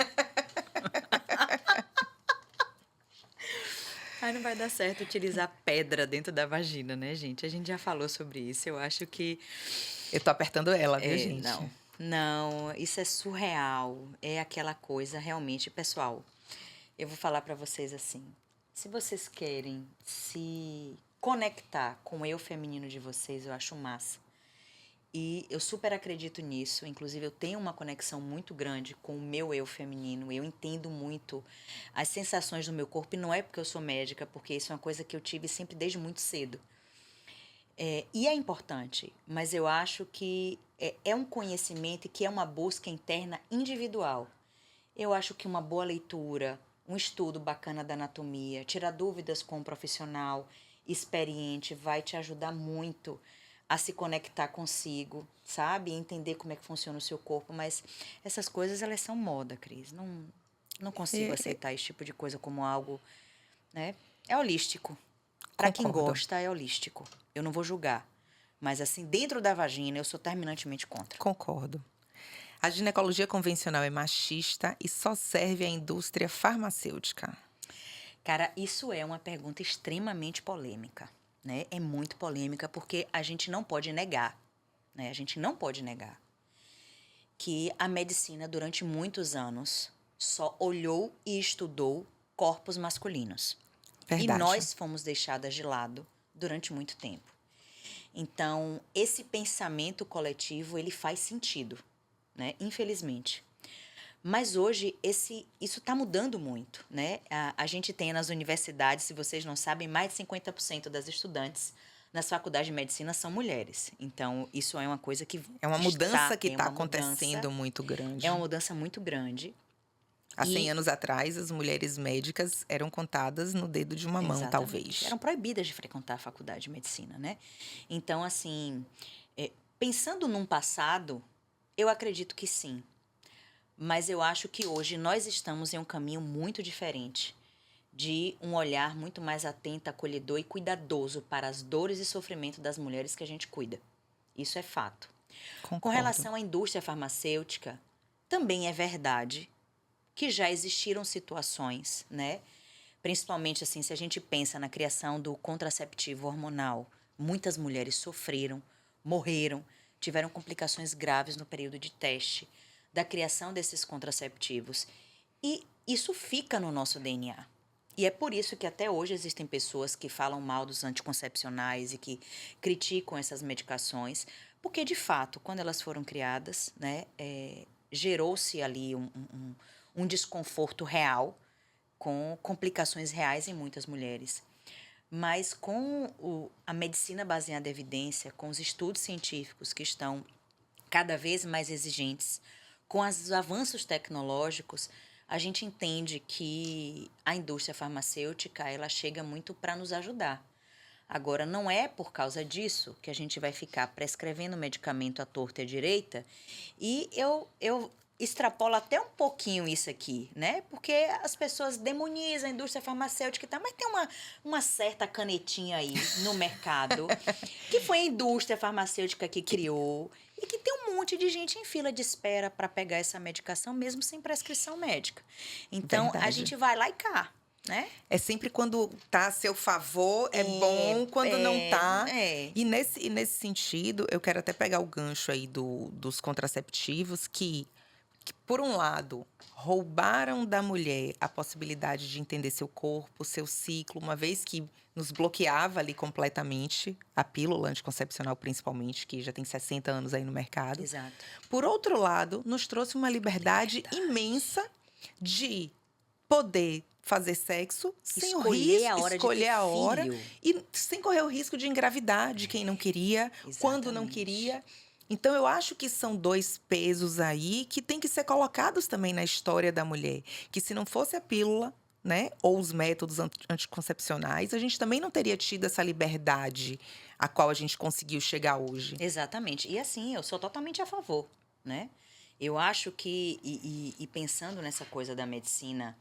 Aí não vai dar certo utilizar pedra dentro da vagina, né, gente? A gente já falou sobre isso. Eu acho que Eu tô apertando ela, viu, gente? não, isso é surreal. É aquela coisa realmente, pessoal. Eu vou falar para vocês assim. Se vocês querem se conectar com o eu feminino de vocês, eu acho massa. E eu super acredito nisso. Inclusive, eu tenho uma conexão muito grande com o meu eu feminino. Eu entendo muito as sensações do meu corpo. E não é porque eu sou médica, porque isso é uma coisa que eu tive sempre desde muito cedo. E é importante, mas eu acho que é um conhecimento e que é uma busca interna individual. Eu acho que uma boa leitura, um estudo bacana da anatomia, tirar dúvidas com um profissional experiente vai te ajudar muito a se conectar consigo, sabe? Entender como é que funciona o seu corpo, mas essas coisas, elas são moda, Cris. Não consigo aceitar esse tipo de coisa como algo, né? É holístico. Para quem Concordo. gosta, é holístico. Eu não vou julgar. Mas assim, dentro da vagina, eu sou terminantemente contra. Concordo. A ginecologia convencional é machista e só serve à indústria farmacêutica? Cara, isso é uma pergunta extremamente polêmica, né? É muito polêmica porque a gente não pode negar, né? A gente não pode negar que a medicina, durante muitos anos, só olhou e estudou corpos masculinos. E Verdade. nós fomos deixadas de lado durante muito tempo. Então, esse pensamento coletivo, ele faz sentido, né? Infelizmente. Mas hoje isso está mudando muito, né? A gente tem nas universidades, se vocês não sabem, mais de 50% das estudantes nas faculdades de medicina são mulheres. Então, isso é uma coisa que É uma mudança que é está uma mudança, acontecendo muito é uma grande. mudança muito grande. Há 100 E anos atrás, as mulheres médicas eram contadas no dedo de uma mão, exatamente. talvez. Eram proibidas de frequentar a faculdade de medicina, né? Então, assim, pensando num passado, eu acredito que sim. Mas eu acho que hoje nós estamos em um caminho muito diferente, de um olhar muito mais atento, acolhedor e cuidadoso para as dores e sofrimento das mulheres que a gente cuida. Isso é fato. Com Concordo. relação à indústria farmacêutica, também é verdade que já existiram situações, né? Principalmente assim, se a gente pensa na criação do contraceptivo hormonal, muitas mulheres sofreram, morreram, tiveram complicações graves no período de teste da criação desses contraceptivos. E isso fica no nosso DNA. E é por isso que até hoje existem pessoas que falam mal dos anticoncepcionais e que criticam essas medicações, porque de fato, quando elas foram criadas, né, gerou-se ali um desconforto real, com complicações reais em muitas mulheres. Mas com a medicina baseada em evidência, com os estudos científicos que estão cada vez mais exigentes, com os avanços tecnológicos, a gente entende que a indústria farmacêutica ela chega muito para nos ajudar. Agora, não é por causa disso que a gente vai ficar prescrevendo medicamento à torta e à direita. E eu extrapolo até um pouquinho isso aqui, né? Porque as pessoas demonizam a indústria farmacêutica e tal, mas tem uma certa canetinha aí no mercado, que foi a indústria farmacêutica que criou e que tem um monte de gente em fila de espera para pegar essa medicação, mesmo sem prescrição médica. Então, a Verdade. gente vai lá e cá, né? É sempre quando tá a seu favor, é bom, quando não tá. É. E nesse sentido, eu quero até pegar o gancho aí dos contraceptivos que, por um lado, roubaram da mulher a possibilidade de entender seu corpo, seu ciclo, uma vez que nos bloqueava ali completamente, a pílula anticoncepcional principalmente, que já tem 60 anos aí no mercado. Exato. Por outro lado, nos trouxe uma liberdade imensa de poder fazer sexo sem o Escolher risco, a hora de escolher ter a hora filho. e sem correr o risco de engravidar de quem não queria, quando não Exatamente. queria. Então eu acho que são dois pesos aí que tem que ser colocados também na história da mulher, que se não fosse a pílula, né, ou os métodos anticoncepcionais, a gente também não teria tido essa liberdade a qual a gente conseguiu chegar hoje. Exatamente. E assim, eu sou totalmente a favor, né? Eu acho que, e pensando nessa coisa da medicina,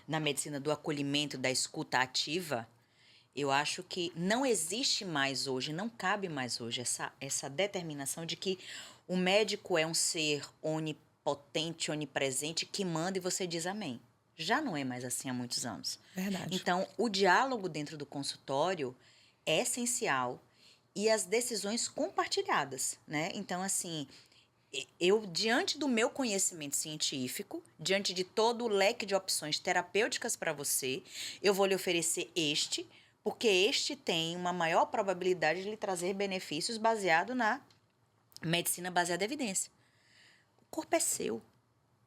na medicina do acolhimento, da escuta ativa, eu acho que não existe mais hoje, não cabe mais hoje essa determinação de que o médico é um ser onipotente, onipresente, que manda e você diz amém. Já não é mais assim há muitos anos. Verdade. Então, o diálogo dentro do consultório é essencial e as decisões compartilhadas, né? Então, assim, eu, diante do meu conhecimento científico, diante de todo o leque de opções terapêuticas para você, eu vou lhe oferecer este, porque este tem uma maior probabilidade de lhe trazer benefícios baseado na medicina baseada em evidência. O corpo é seu.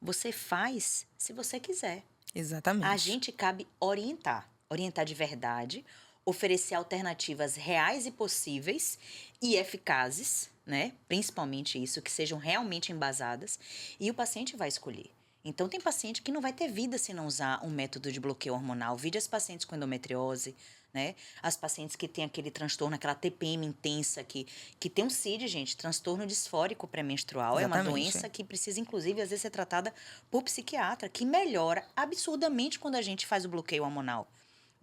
Você faz se você quiser. Exatamente. A gente cabe orientar. Orientar de verdade, oferecer alternativas reais e possíveis e eficazes, né? Principalmente isso, que sejam realmente embasadas, e o paciente vai escolher. Então, tem paciente que não vai ter vida se não usar um método de bloqueio hormonal. Vide as pacientes com endometriose, né? As pacientes que têm aquele transtorno, aquela TPM intensa, que tem um CID, gente, transtorno disfórico pré-menstrual. É uma Exatamente. doença que precisa, inclusive, às vezes ser tratada por psiquiatra, que melhora absurdamente quando a gente faz o bloqueio hormonal.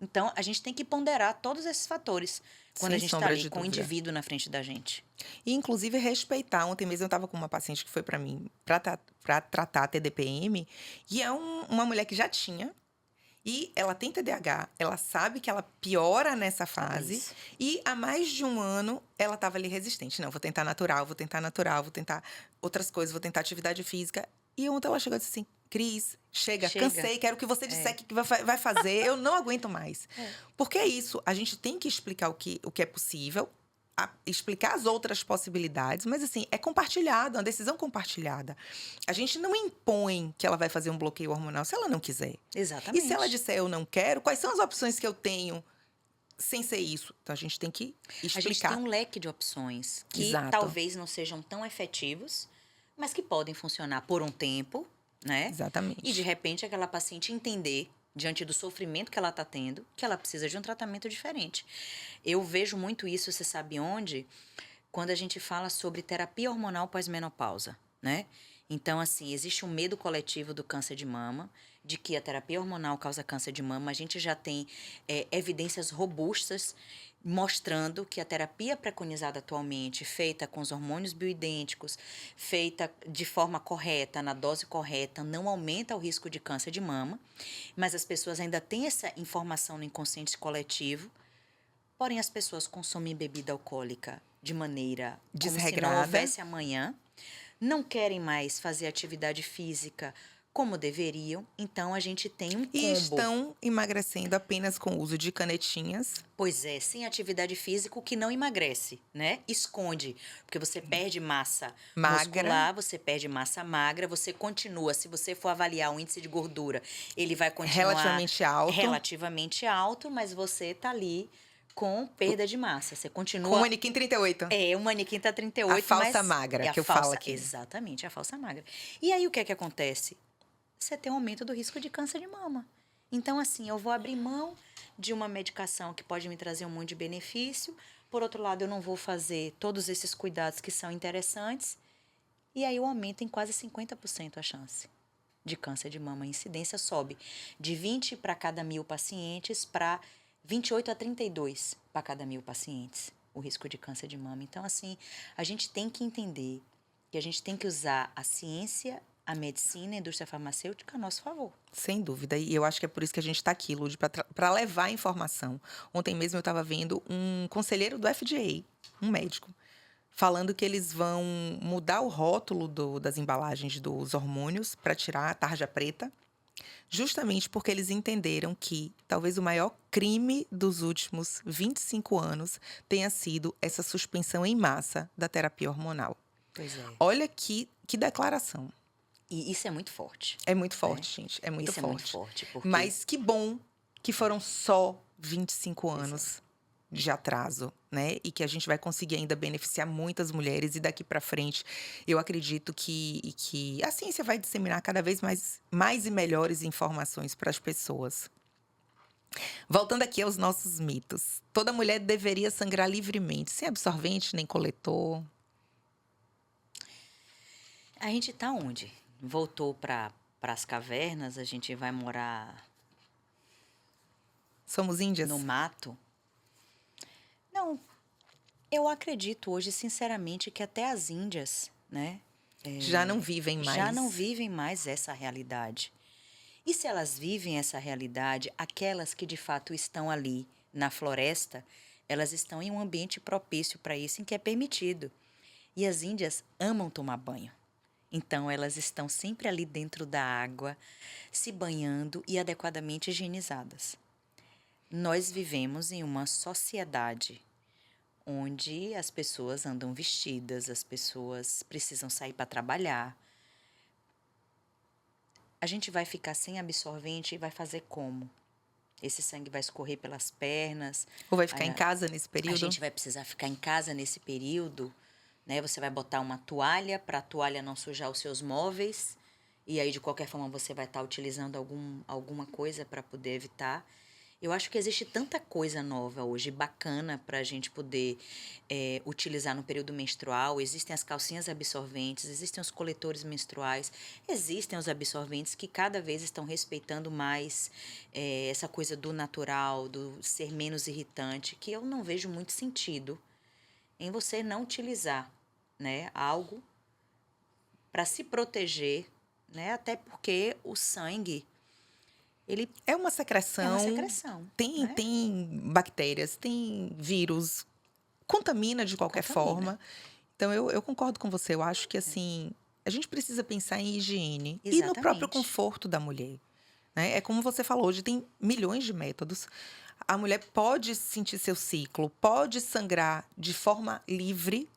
Então, a gente tem que ponderar todos esses fatores quando Sem a gente está sombra ali de com o dúvida. indivíduo na frente da gente. E, inclusive, respeitar. Ontem mesmo eu estava com uma paciente que foi para mim para tratar TDPM, e é uma mulher que já tinha, e ela tem TDAH, ela sabe que ela piora nessa Olha fase, isso. e há mais de um ano ela estava ali resistente. Não, vou tentar natural, vou tentar outras coisas, vou tentar atividade física. E ontem ela chegou e disse assim: Cris, chega, Chega. cansei, quero que você disser É. o que vai fazer, eu não aguento mais. É. Porque é isso, a gente tem que explicar o que é possível, explicar as outras possibilidades, mas assim, é compartilhado, é uma decisão compartilhada. A gente não impõe que ela vai fazer um bloqueio hormonal se ela não quiser. E se ela Exatamente. disser eu não quero, quais são as opções que eu tenho sem ser isso? Então a gente tem que A gente tem explicar. um leque de opções que Exato. talvez não sejam tão efetivos, mas que podem funcionar por um tempo, né? Exatamente. E de repente aquela paciente entender, diante do sofrimento que ela está tendo, que ela precisa de um tratamento diferente. Eu vejo muito isso, você sabe onde? Quando a gente fala sobre terapia hormonal pós-menopausa, né? Então, assim, existe um medo coletivo do câncer de mama, de que a terapia hormonal causa câncer de mama. A gente já tem evidências robustas mostrando que a terapia preconizada atualmente, feita com os hormônios bioidênticos, feita de forma correta, na dose correta, não aumenta o risco de câncer de mama, mas as pessoas ainda têm essa informação no inconsciente coletivo, porém as pessoas consomem bebida alcoólica de maneira como se não Desregrada. houvesse amanhã, não querem mais fazer atividade física como deveriam, então a gente tem um E combo. estão emagrecendo apenas com o uso de canetinhas. Pois é, sem atividade física, o que não emagrece, né? Esconde, porque você perde massa Magra. muscular, você perde massa magra, você continua, se você for avaliar o índice de gordura, ele vai continuar Relativamente alto. relativamente alto, mas você tá ali com perda de massa, você continua... Com o manequim 38. É, o manequim tá 38, A falsa mas magra, é a que eu falsa, falo aqui. exatamente, a falsa magra. E aí, o que é que acontece? Você tem um aumento do risco de câncer de mama. Então, assim, eu vou abrir mão de uma medicação que pode me trazer um monte de benefício. Por outro lado, eu não vou fazer todos esses cuidados que são interessantes. E aí, eu aumento em quase 50% a chance de câncer de mama. A incidência sobe de 20 para cada 1.000 pacientes para 28 a 32 para cada 1.000 pacientes, o risco de câncer de mama. Então, assim, a gente tem que entender que a gente tem que usar a ciência, a medicina, a indústria farmacêutica a nosso favor. Sem dúvida. E eu acho que é por isso que a gente está aqui, Lud, para levar a informação. Ontem mesmo eu estava vendo um conselheiro do FDA, um médico, falando que eles vão mudar o rótulo das embalagens dos hormônios para tirar a tarja preta, justamente porque eles entenderam que talvez o maior crime dos últimos 25 anos tenha sido essa suspensão em massa da terapia hormonal. Pois é. Olha que declaração. E isso é muito forte. É muito forte, gente. É muito Isso forte. é muito forte. Porque... Mas que bom que foram só 25 anos de atraso, né? E que a gente vai conseguir ainda beneficiar muitas mulheres. E daqui para frente, eu acredito que a ciência vai disseminar cada vez mais e melhores informações para as pessoas. Voltando aqui aos nossos mitos. Toda mulher deveria sangrar livremente, sem absorvente nem coletor. A gente tá onde? Voltou para as cavernas, a gente vai morar Somos índias? no mato? Não, eu acredito hoje, sinceramente, que até as índias, né? Já não vivem mais. Já não vivem mais essa realidade. E se elas vivem essa realidade, aquelas que de fato estão ali na floresta, elas estão em um ambiente propício para isso, em que é permitido. E as índias amam tomar banho. Então, elas estão sempre ali dentro da água, se banhando e adequadamente higienizadas. Nós vivemos em uma sociedade onde as pessoas andam vestidas, as pessoas precisam sair para trabalhar. A gente vai ficar sem absorvente e vai fazer como? Esse sangue vai escorrer pelas pernas. Ou vai ficar em casa nesse período? A gente vai precisar ficar em casa nesse período, né? Você vai botar uma toalha para a toalha não sujar os seus móveis. E aí, de qualquer forma, você vai estar utilizando alguma coisa para poder evitar. Eu acho que existe tanta coisa nova hoje, bacana para a gente poder utilizar no período menstrual. Existem as calcinhas absorventes, existem os coletores menstruais, existem os absorventes que cada vez estão respeitando mais essa coisa do natural, do ser menos irritante, que eu não vejo muito sentido em você não utilizar, né, algo para se proteger, né, até porque o sangue, ele É uma é uma secreção, secreção, tem, né? tem bactérias, tem vírus, contamina de qualquer Contamina. forma. Então, eu concordo com você. Eu acho que, assim, a gente precisa pensar em higiene e no próprio Exatamente. conforto da mulher, né? É como você falou, hoje tem milhões de métodos. A mulher pode sentir seu ciclo, pode sangrar de forma livre,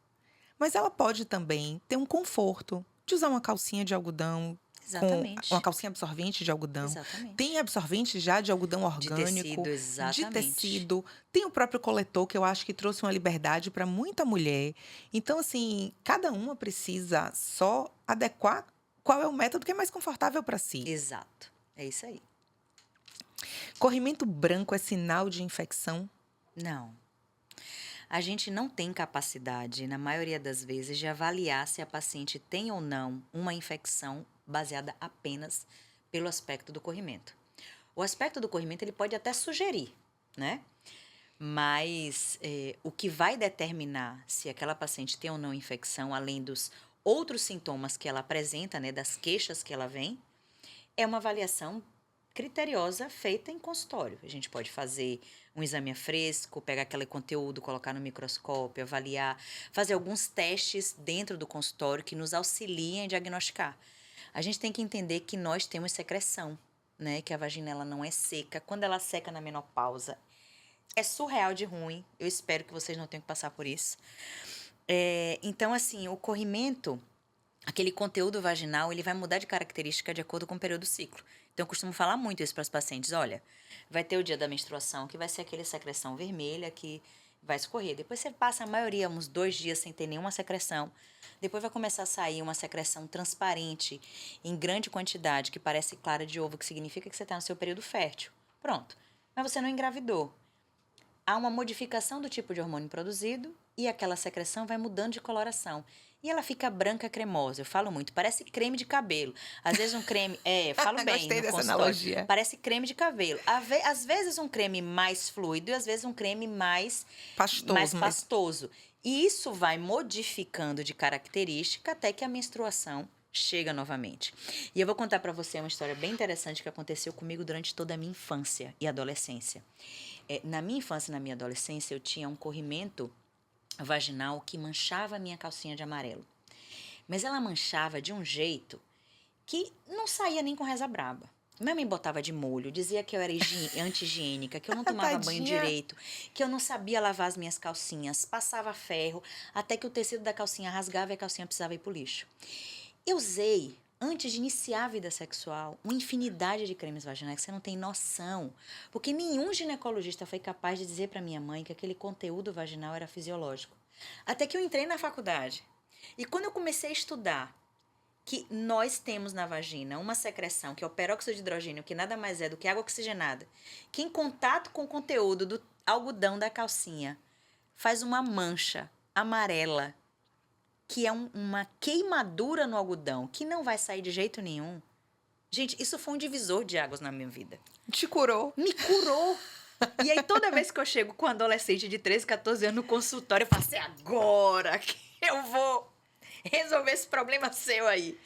mas ela pode também ter um conforto de usar uma calcinha de algodão com uma Exatamente. calcinha absorvente de algodão. Tem Exatamente. absorvente já de algodão De orgânico, tecido, de exatamente. tecido. Tem o próprio coletor, que eu acho que trouxe uma liberdade para muita mulher. Então, assim, cada uma precisa só adequar qual é o método que é mais confortável para si. Exato. É isso aí. Corrimento branco é sinal de infecção? Não. A gente não tem capacidade, na maioria das vezes, de avaliar se a paciente tem ou não uma infecção baseada apenas pelo aspecto do corrimento. O aspecto do corrimento ele pode até sugerir, né? Mas o que vai determinar se aquela paciente tem ou não infecção, além dos outros sintomas que ela apresenta, né, das queixas que ela vem, é uma avaliação criteriosa feita em consultório. A gente pode fazer um exame a fresco, pegar aquele conteúdo, colocar no microscópio, avaliar, fazer alguns testes dentro do consultório que nos auxiliem em diagnosticar. A gente tem que entender que nós temos secreção, né? Que a vagina ela não é seca. Quando ela seca na menopausa, é surreal de ruim. Eu espero que vocês não tenham que passar por isso. Então, assim, o corrimento, aquele conteúdo vaginal, ele vai mudar de característica de acordo com o período do ciclo. Então, eu costumo falar muito isso para as pacientes. Olha, vai ter o dia da menstruação, que vai ser aquele secreção vermelha que vai escorrer. Depois você passa a maioria, uns 2 dias sem ter nenhuma secreção. Depois vai começar a sair uma secreção transparente, em grande quantidade, que parece clara de ovo, que significa que você está no seu período fértil. Pronto. Mas você não engravidou. Há uma modificação do tipo de hormônio produzido e aquela secreção vai mudando de coloração. E ela fica branca cremosa. Eu falo muito, parece creme de cabelo. Às vezes um creme. Eu falo bem Gostei no dessa consultório. analogia. Parece creme de cabelo. Às vezes um creme mais fluido e às vezes um creme mais Pastoso, mas pastoso. E isso vai modificando de característica até que a menstruação chega novamente. E eu vou contar para você uma história bem interessante que aconteceu comigo durante toda a minha infância e adolescência. Na minha infância e na minha adolescência, eu tinha um corrimento vaginal que manchava a minha calcinha de amarelo. Mas ela manchava de um jeito que não saía nem com reza braba. Minha mãe botava de molho, dizia que eu era anti-higiênica, que eu não tomava banho tadinha. direito, que eu não sabia lavar as minhas calcinhas, passava ferro, até que o tecido da calcinha rasgava e a calcinha precisava ir pro lixo. Eu usei, antes de iniciar a vida sexual, uma infinidade de cremes vaginais que você não tem noção. Porque nenhum ginecologista foi capaz de dizer para minha mãe que aquele conteúdo vaginal era fisiológico. Até que eu entrei na faculdade. E quando eu comecei a estudar que nós temos na vagina uma secreção, que é o peróxido de hidrogênio, que nada mais é do que água oxigenada, que em contato com o conteúdo do algodão da calcinha faz uma mancha amarela, que é uma queimadura no algodão, que não vai sair de jeito nenhum. Gente, isso foi um divisor de águas na minha vida. te curou. Me curou. E aí, toda vez que eu chego com um adolescente de 13, 14 anos no consultório, eu falo assim, agora que eu vou resolver esse problema seu aí.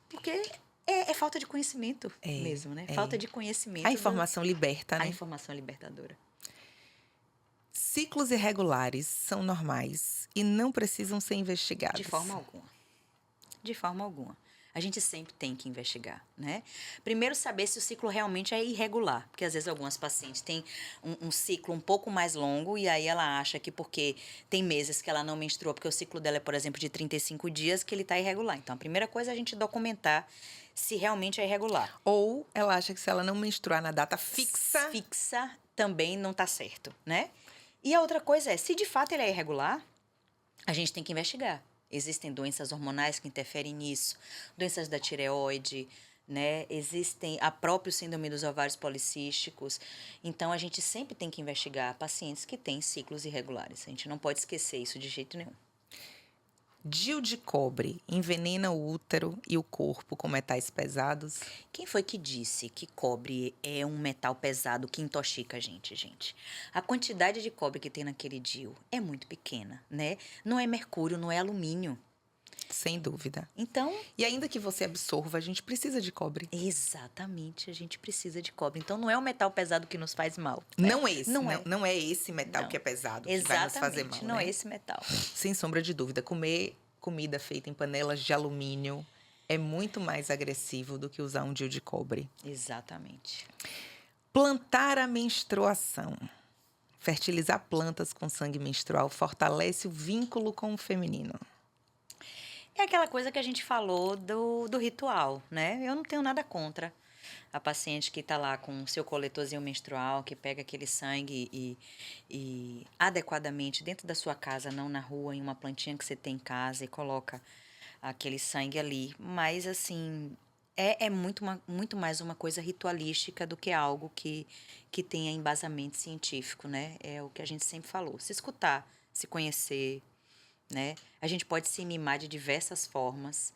Porque é falta de conhecimento mesmo, né? Falta de conhecimento. A informação liberta, A né? informação é libertadora. Ciclos irregulares são normais e não precisam ser investigados. De forma alguma. De forma alguma. A gente sempre tem que investigar, né? Primeiro, saber se o ciclo realmente é irregular. Porque, às vezes, algumas pacientes têm um ciclo um pouco mais longo e aí ela acha que porque tem meses que ela não menstrua, porque o ciclo dela é, por exemplo, de 35 dias, que ele está irregular. Então, a primeira coisa é a gente documentar se realmente é irregular. Ou ela acha que se ela não menstruar na data fixa, Fixa também não está certo, né? E a outra coisa é, se de fato ele é irregular, a gente tem que investigar. Existem doenças hormonais que interferem nisso, doenças da tireoide, né? Existem a própria síndrome dos ovários policísticos. Então, a gente sempre tem que investigar pacientes que têm ciclos irregulares. A gente não pode esquecer isso de jeito nenhum. DIU de cobre envenena o útero e o corpo com metais pesados? Quem foi que disse que cobre é um metal pesado que intoxica a gente? A quantidade de cobre que tem naquele DIU é muito pequena, né? Não é mercúrio, não é alumínio. Sem dúvida. Então, E ainda que você absorva, a gente precisa de cobre. exatamente, a gente precisa de cobre. Então, não é o metal pesado que nos faz mal, né? Não esse, Não não, é. não é esse metal Não. que é pesado que vai nos fazer mal, Não né? é esse metal. Sem sombra de dúvida, comer comida feita em panelas de alumínio é muito mais agressivo do que usar um DIU de cobre. Exatamente. Plantar a menstruação. Fertilizar plantas com sangue menstrual fortalece o vínculo com o feminino. É aquela coisa que a gente falou do ritual, né? Eu não tenho nada contra a paciente que está lá com o seu coletorzinho menstrual, que pega aquele sangue e adequadamente dentro da sua casa, não na rua, em uma plantinha que você tem em casa e coloca aquele sangue ali. Mas, assim, é muito mais uma coisa ritualística do que algo que tenha embasamento científico, né? É o que a gente sempre falou. Se escutar, se conhecer, né? A gente pode se mimar de diversas formas.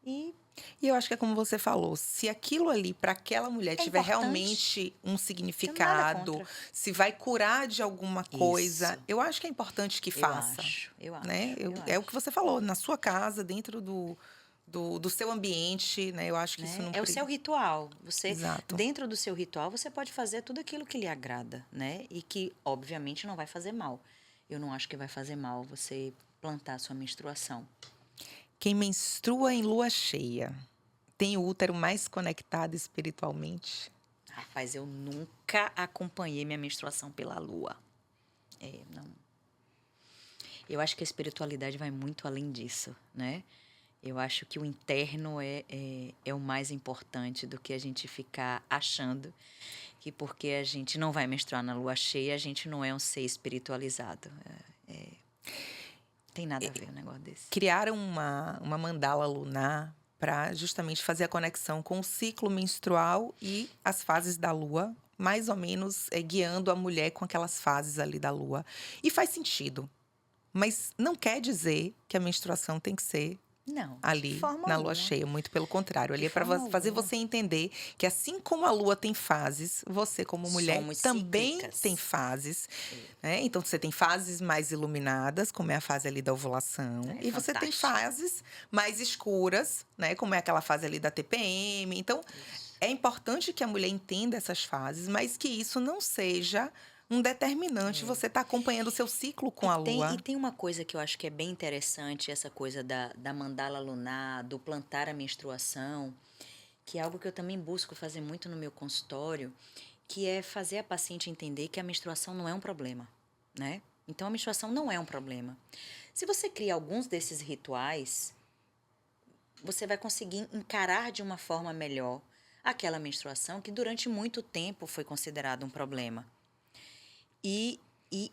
E eu acho que é como você falou, se aquilo ali para aquela mulher tiver importante. realmente um Tenho nada significado, contra. se vai curar de alguma coisa, Isso. eu acho que é importante que faça, Eu acho, né? eu É o acho. que você falou, na sua casa, dentro do seu ambiente, né? Eu acho que isso Né? não... É o seu ritual. Você, Exato. dentro do seu ritual, você pode fazer tudo aquilo que lhe agrada, né? E que, obviamente, não vai fazer mal. Eu não acho que vai fazer mal você plantar sua menstruação. Quem menstrua em lua cheia tem o útero mais conectado espiritualmente? Rapaz, eu nunca acompanhei minha menstruação pela lua. Não. Eu acho que a espiritualidade vai muito além disso, né? Eu acho que o interno é o mais importante do que a gente ficar achando que porque a gente não vai menstruar na lua cheia, a gente não é um ser espiritualizado. Tem nada a ver um negócio desse. Criaram uma mandala lunar para justamente fazer a conexão com o ciclo menstrual e as fases da lua, mais ou menos guiando a mulher com aquelas fases ali da lua. E faz sentido, mas não quer dizer que a menstruação tem que ser Não, de ali forma na lua alguma. cheia, muito pelo contrário. Ali De é para forma fazer alguma. você entender que assim como a lua tem fases, você como mulher Somos também cíclicas. tem fases, né? Então você tem fases mais iluminadas, como é a fase ali da ovulação, É e você tem fantástico. fases mais escuras, né? Como é aquela fase ali da TPM. Então é importante que a mulher entenda essas fases, mas que isso não seja um determinante você estar acompanhando o seu ciclo com a lua. E tem uma coisa que eu acho que é bem interessante, essa coisa da mandala lunar, do plantar a menstruação, que é algo que eu também busco fazer muito no meu consultório, que é fazer a paciente entender que a menstruação não é um problema, né? Então, a menstruação não é um problema. Se você cria alguns desses rituais, você vai conseguir encarar de uma forma melhor aquela menstruação que durante muito tempo foi considerada um problema. E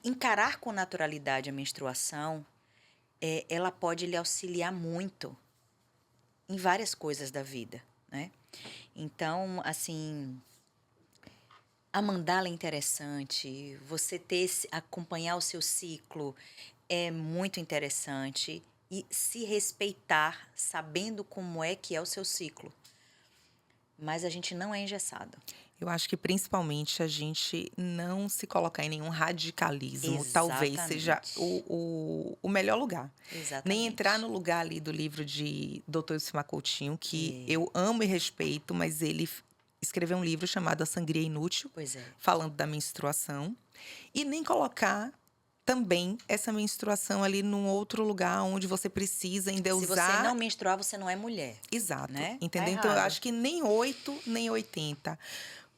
encarar com naturalidade a menstruação, ela pode lhe auxiliar muito em várias coisas da vida, né? Então, assim, a mandala é interessante, você acompanhar o seu ciclo é muito interessante e se respeitar sabendo como é que é o seu ciclo. Mas a gente não é engessado. Eu acho que principalmente a gente não se colocar em nenhum radicalismo. Talvez seja Exatamente. o melhor lugar. Exatamente. Nem entrar no lugar ali do livro de Dr. Ilcimar Coutinho, que eu amo e respeito, mas ele escreveu um livro chamado A Sangria Inútil, Pois é. falando da menstruação. E nem colocar também essa menstruação ali num outro lugar onde você precisa endeusar. Se você não menstruar, você não é mulher. Exato, Né? entendeu? Tá Então, eu errado. acho que nem 8, nem 80.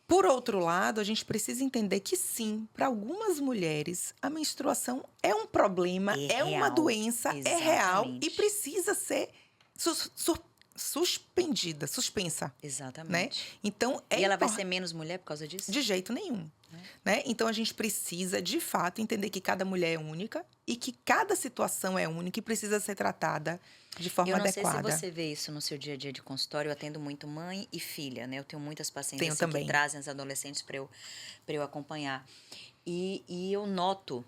Por outro lado, a gente precisa entender que sim, para algumas mulheres, a menstruação é um problema, É é uma real. doença, é real e Exatamente. precisa ser suspendida, suspensa, né? Exatamente. Então, E ela vai ser menos mulher por causa disso? de jeito nenhum, né? Então, a gente precisa, de fato, entender que cada mulher é única e que cada situação é única e precisa ser tratada de forma Eu não sei se adequada. você vê isso no seu dia a dia de consultório. Eu atendo muito mãe e filha, né? Eu tenho muitas pacientes Tenho assim, que também. trazem as adolescentes para eu acompanhar. E eu noto,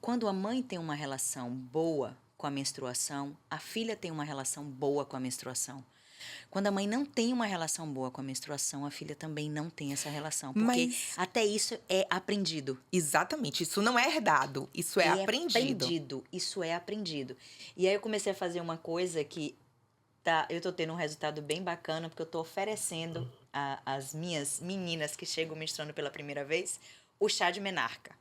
quando a mãe tem uma relação boa com a menstruação, a filha tem uma relação boa com a menstruação. Quando a mãe não tem uma relação boa com a menstruação, a filha também não tem essa relação. Porque Mas, até isso é aprendido. exatamente, isso não é herdado, isso é aprendido. Isso é aprendido. E aí eu comecei a fazer uma coisa que eu tô tendo um resultado bem bacana, porque eu tô oferecendo às minhas meninas que chegam menstruando pela primeira vez o chá de menarca.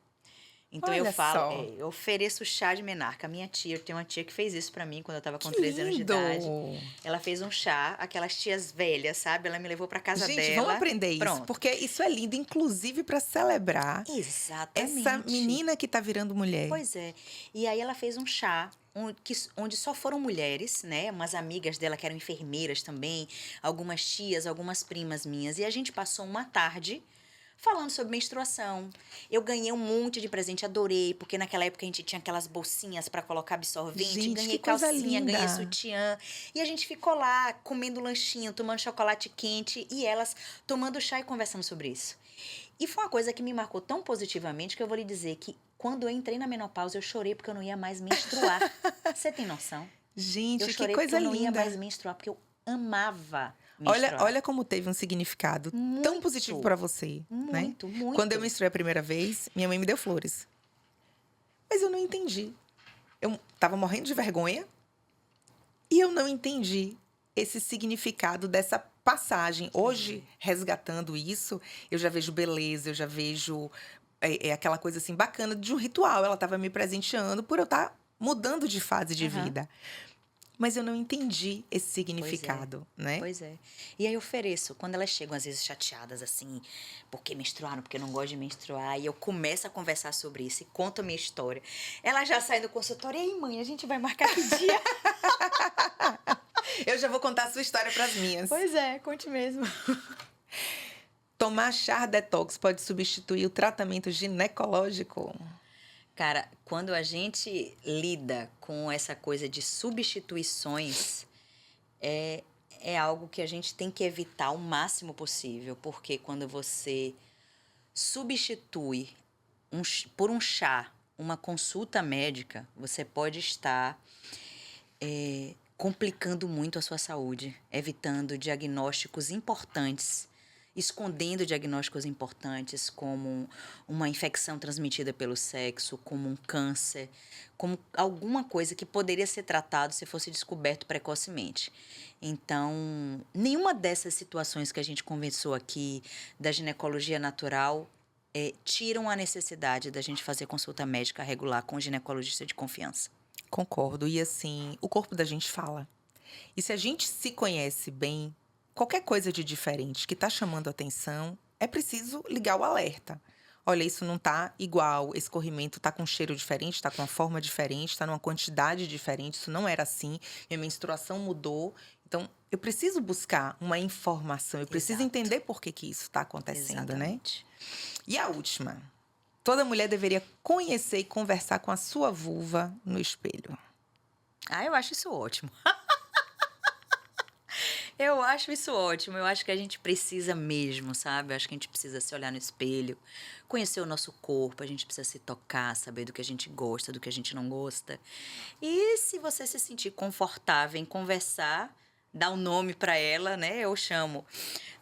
Então Olha eu falo, só. eu ofereço chá de menarca. A minha tia, eu tenho uma tia que fez isso pra mim quando eu tava com Que 13 anos de lindo! idade. Ela fez um chá, aquelas tias velhas, sabe? Ela me levou pra casa Gente, dela. vamos aprender isso, Pronto. porque isso é lindo, inclusive para celebrar Exatamente. essa menina que tá virando mulher. Pois é. E aí ela fez um chá onde só foram mulheres, né? Umas amigas dela que eram enfermeiras também, algumas tias, algumas primas minhas. E a gente passou uma tarde falando sobre menstruação. Eu ganhei um monte de presente, adorei, porque naquela época a gente tinha aquelas bolsinhas para colocar absorvente, Gente, ganhei que coisa calcinha, linda. ganhei sutiã. E a gente ficou lá comendo lanchinho, tomando chocolate quente e elas tomando chá e conversando sobre isso. E foi uma coisa que me marcou tão positivamente que eu vou lhe dizer que quando eu entrei na menopausa eu chorei porque eu não ia mais menstruar. Você tem noção? Gente, Eu que chorei coisa porque eu não ia linda. mais menstruar, porque eu amava Olha, menstruar. olha como teve um significado tão Muito. positivo para você, né? Muito, muito. Quando eu menstruei a primeira vez, minha mãe me deu flores. Mas eu não entendi. Eu tava morrendo de vergonha e eu não entendi esse significado dessa passagem. Hoje, resgatando isso, eu já vejo beleza, eu já vejo aquela coisa assim bacana de um ritual. Ela estava me presenteando por eu estar mudando de fase de Aham. vida. Mas eu não entendi esse significado, né? Pois é. E aí eu ofereço, quando elas chegam às vezes chateadas assim, porque menstruaram, porque eu não gosto de menstruar, e eu começo a conversar sobre isso e conto a minha história. Elas já saem do consultório, e aí mãe, a gente vai marcar que dia? Eu já vou contar a sua história para as minhas. Pois é, conte mesmo. Tomar chá detox pode substituir o tratamento ginecológico? Cara, quando a gente lida com essa coisa de substituições, é algo que a gente tem que evitar o máximo possível, porque quando você substitui por um chá uma consulta médica, você pode estar complicando muito a sua saúde, evitando diagnósticos importantes, escondendo diagnósticos importantes como uma infecção transmitida pelo sexo, como um câncer, como alguma coisa que poderia ser tratado se fosse descoberto precocemente. Então, nenhuma dessas situações que a gente conversou aqui da ginecologia natural tiram a necessidade da gente fazer consulta médica regular com um ginecologista de confiança. Concordo. E assim, o corpo da gente fala. E se a gente se conhece bem, qualquer coisa de diferente que está chamando atenção, é preciso ligar o alerta. Olha, isso não tá igual, esse corrimento tá com um cheiro diferente, tá com uma forma diferente, tá numa quantidade diferente, isso não era assim, minha menstruação mudou. Então, eu preciso buscar uma informação, eu preciso Exato. entender por que isso está acontecendo, Exatamente. né? E a última. Toda mulher deveria conhecer e conversar com a sua vulva no espelho. Ah, eu acho isso ótimo. Eu acho isso ótimo. Eu acho que a gente precisa mesmo, sabe? Eu acho que a gente precisa se olhar no espelho, conhecer o nosso corpo, a gente precisa se tocar, saber do que a gente gosta, do que a gente não gosta. E se você se sentir confortável em conversar, dá um nome para ela, né? Eu chamo,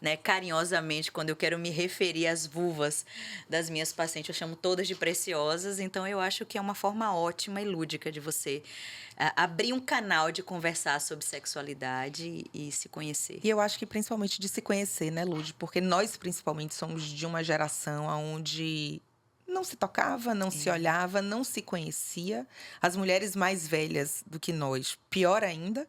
né, carinhosamente, quando eu quero me referir às vulvas das minhas pacientes, eu chamo todas de preciosas. Então, eu acho que é uma forma ótima e lúdica de você abrir um canal de conversar sobre sexualidade e se conhecer. E eu acho que principalmente de se conhecer, né, Lud? Porque nós, principalmente, somos de uma geração onde não se tocava, não se olhava, não se conhecia. As mulheres mais velhas do que nós, pior ainda.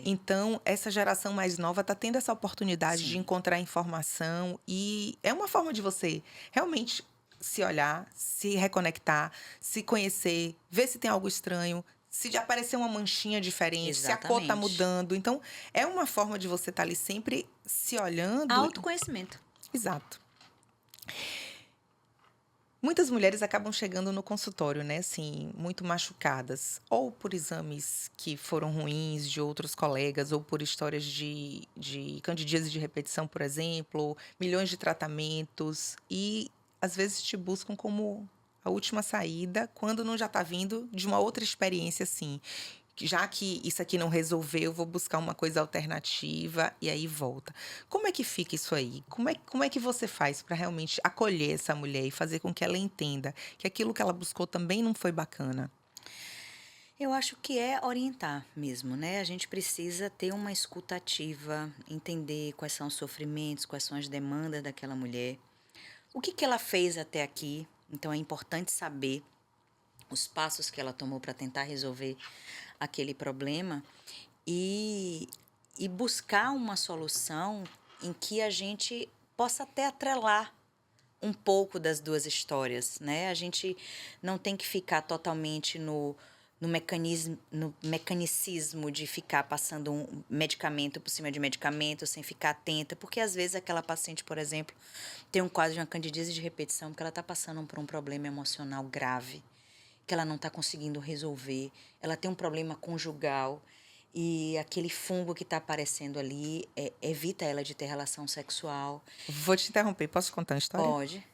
Então, essa geração mais nova está tendo essa oportunidade de Sim. encontrar informação. E é uma forma de você realmente se olhar, se reconectar, se conhecer, ver se tem algo estranho, se já aparecer uma manchinha diferente, se a cor tá Exatamente. mudando. Então, é uma forma de você estar ali sempre se olhando. Autoconhecimento. Exato. Muitas mulheres acabam chegando no consultório, né, assim, muito machucadas, ou por exames que foram ruins de outros colegas, ou por histórias de candidíase de repetição, por exemplo, milhões de tratamentos, e às vezes te buscam como a última saída, quando não já está vindo de uma outra experiência, assim, já que isso aqui não resolveu, eu vou buscar uma coisa alternativa e aí volta. Como é que fica isso aí? Como é que você faz para realmente acolher essa mulher e fazer com que ela entenda que aquilo que ela buscou também não foi bacana? Eu acho que é orientar mesmo, né? A gente precisa ter uma escuta ativa, entender quais são os sofrimentos, quais são as demandas daquela mulher, o que ela fez até aqui. Então é importante saber os passos que ela tomou para tentar resolver aquele problema e, e buscar uma solução em que a gente possa até atrelar um pouco das duas histórias, né? A gente não tem que ficar totalmente no mecanicismo de ficar passando um medicamento por cima de medicamento sem ficar atenta, porque às vezes aquela paciente, por exemplo, tem um quadro de uma candidíase de repetição porque ela está passando por um problema emocional grave, que ela não está conseguindo resolver, ela tem um problema conjugal e aquele fungo que está aparecendo ali evita ela de ter relação sexual. Vou te interromper, posso contar uma história? Pode.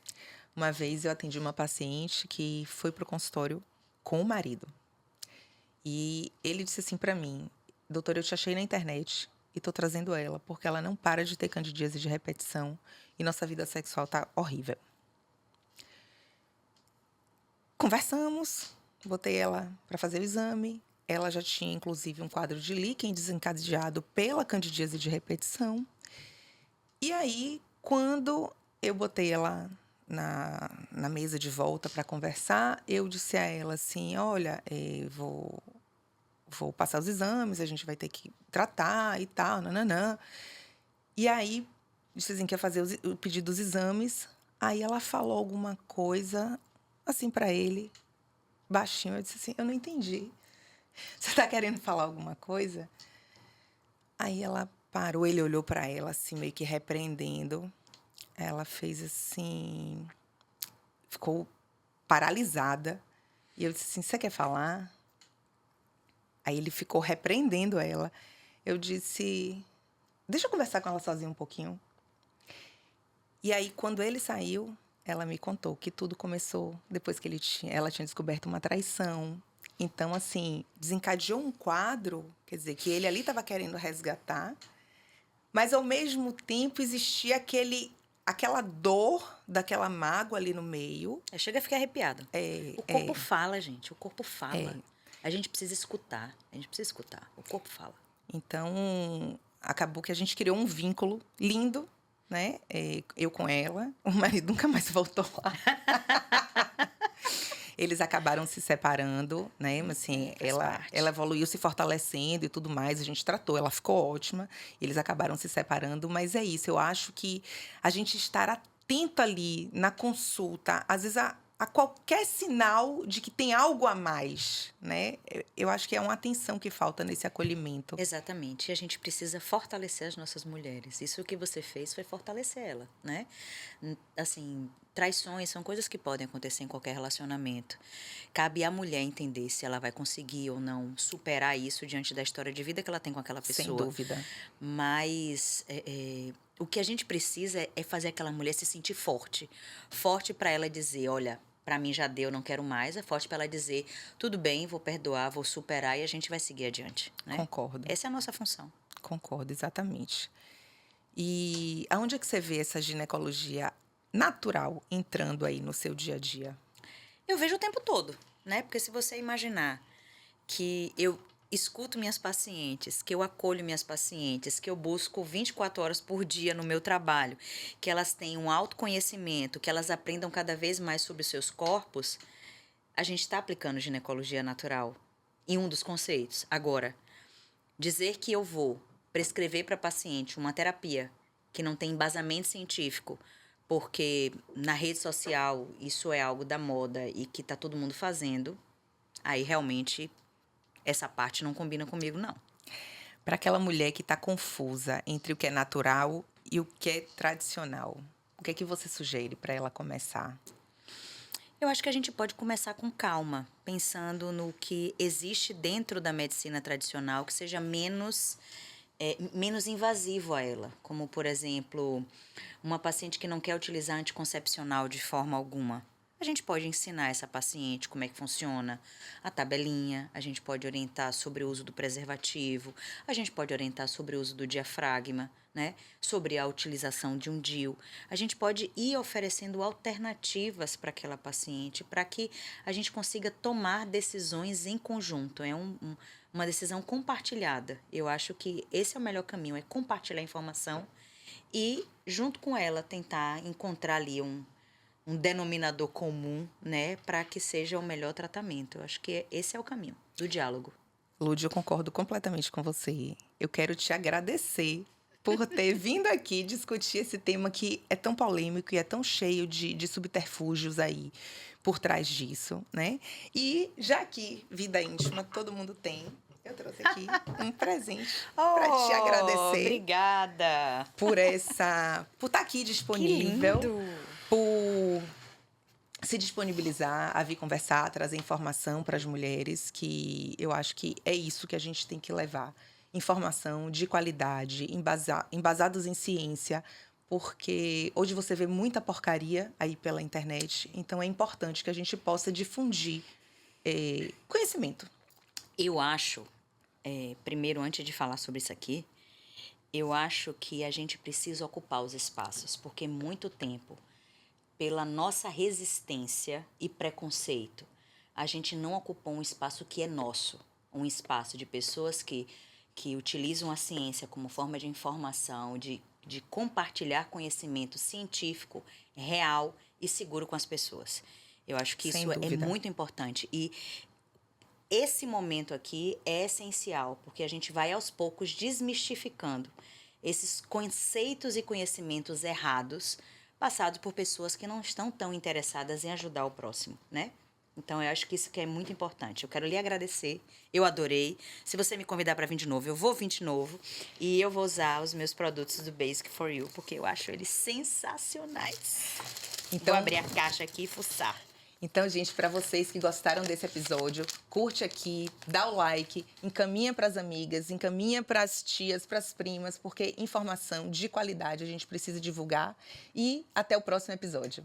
Uma vez eu atendi uma paciente que foi para o consultório com o marido. E ele disse assim para mim: doutor, eu te achei na internet e tô trazendo ela, porque ela não para de ter candidíase de repetição e nossa vida sexual tá horrível. Conversamos, botei ela para fazer o exame. Ela já tinha, inclusive, um quadro de líquen desencadeado pela candidíase de repetição. E aí, quando eu botei ela na mesa de volta para conversar, eu disse a ela assim: olha, vou passar os exames, a gente vai ter que tratar e tal, nananã. E aí, disse assim que ia fazer o pedido dos exames. Aí ela falou alguma coisa assim para ele, baixinho. Eu disse assim: eu não entendi. Você está querendo falar alguma coisa? Aí ela parou, ele olhou para ela assim, meio que repreendendo. Ela fez assim, ficou paralisada. E eu disse assim: você quer falar? Aí ele ficou repreendendo ela. Eu disse: deixa eu conversar com ela sozinha um pouquinho. E aí, quando ele saiu, ela me contou que tudo começou depois que ela tinha descoberto uma traição. Então, assim, desencadeou um quadro, quer dizer, que ele ali estava querendo resgatar, mas ao mesmo tempo existia aquela dor daquela mágoa ali no meio. Chega a ficar arrepiado. O corpo fala, gente. O corpo fala. A gente precisa escutar. A gente precisa escutar. O corpo fala. Então, acabou que a gente criou um vínculo lindo, né? Eu com ela. O marido nunca mais voltou lá. Eles acabaram se separando, né? Mas, assim, ela evoluiu se fortalecendo e tudo mais. A gente tratou, ela ficou ótima. Eles acabaram se separando, mas é isso. Eu acho que a gente estar atento ali na consulta, às vezes a qualquer sinal de que tem algo a mais, né? Eu acho que é uma atenção que falta nesse acolhimento. Exatamente. E a gente precisa fortalecer as nossas mulheres. Isso que você fez foi fortalecer ela, né? Assim, traições são coisas que podem acontecer em qualquer relacionamento. Cabe à mulher entender se ela vai conseguir ou não superar isso diante da história de vida que ela tem com aquela pessoa. Sem dúvida. Mas o que a gente precisa é fazer aquela mulher se sentir forte. Forte para ela dizer, olha, para mim já deu, não quero mais. É forte para ela dizer, tudo bem, vou perdoar, vou superar e a gente vai seguir adiante. Né? Concordo. Essa é a nossa função. Concordo, exatamente. E aonde é que você vê essa ginecologia natural entrando aí no seu dia a dia? Eu vejo o tempo todo, né? Porque se você imaginar que eu escuto minhas pacientes, que eu acolho minhas pacientes, que eu busco 24 horas por dia no meu trabalho, que elas tenham um autoconhecimento, que elas aprendam cada vez mais sobre os seus corpos, a gente está aplicando ginecologia natural em um dos conceitos. Agora, dizer que eu vou prescrever para paciente uma terapia que não tem embasamento científico, porque na rede social isso é algo da moda e que está todo mundo fazendo, aí realmente essa parte não combina comigo, não. Para aquela mulher que está confusa entre o que é natural e o que é tradicional, o que é que você sugere para ela começar? Eu acho que a gente pode começar com calma, pensando no que existe dentro da medicina tradicional que seja menos invasivo a ela. Como, por exemplo, uma paciente que não quer utilizar anticoncepcional de forma alguma. A gente pode ensinar essa paciente como é que funciona a tabelinha, a gente pode orientar sobre o uso do preservativo, a gente pode orientar sobre o uso do diafragma, né? Sobre a utilização de um DIU. A gente pode ir oferecendo alternativas para aquela paciente, para que a gente consiga tomar decisões em conjunto. É uma decisão compartilhada. Eu acho que esse é o melhor caminho, é compartilhar a informação e, junto com ela, tentar encontrar ali um denominador comum, né, para que seja o melhor tratamento. Eu acho que esse é o caminho do diálogo. Lúdia, eu concordo completamente com você. Eu quero te agradecer por ter vindo aqui discutir esse tema que é tão polêmico e é tão cheio de subterfúgios aí por trás disso, né? E já que vida íntima todo mundo tem, eu trouxe aqui um presente para te agradecer Obrigada! por estar aqui disponível, Que lindo! por se disponibilizar a vir conversar, trazer informação para as mulheres, que eu acho que é isso que a gente tem que levar. Informação de qualidade, embasados em ciência, porque hoje você vê muita porcaria aí pela internet, então é importante que a gente possa difundir conhecimento. Eu acho, primeiro, antes de falar sobre isso aqui, eu acho que a gente precisa ocupar os espaços, porque muito tempo, pela nossa resistência e preconceito, a gente não ocupou um espaço que é nosso, um espaço de pessoas que utilizam a ciência como forma de informação, de compartilhar conhecimento científico, real e seguro com as pessoas. Eu acho que Sem isso é dúvida. muito importante. E esse momento aqui é essencial, porque a gente vai aos poucos desmistificando esses conceitos e conhecimentos errados passados por pessoas que não estão tão interessadas em ajudar o próximo, né? Então, eu acho que isso que é muito importante. Eu quero lhe agradecer. Eu adorei. Se você me convidar para vir de novo, eu vou vir de novo. E eu vou usar os meus produtos do Basic for You, porque eu acho eles sensacionais. Então, vou abrir a caixa aqui e fuçar. Então, gente, para vocês que gostaram desse episódio, curte aqui, dá o like, encaminha para as amigas, encaminha para as tias, para as primas, porque informação de qualidade a gente precisa divulgar. E até o próximo episódio.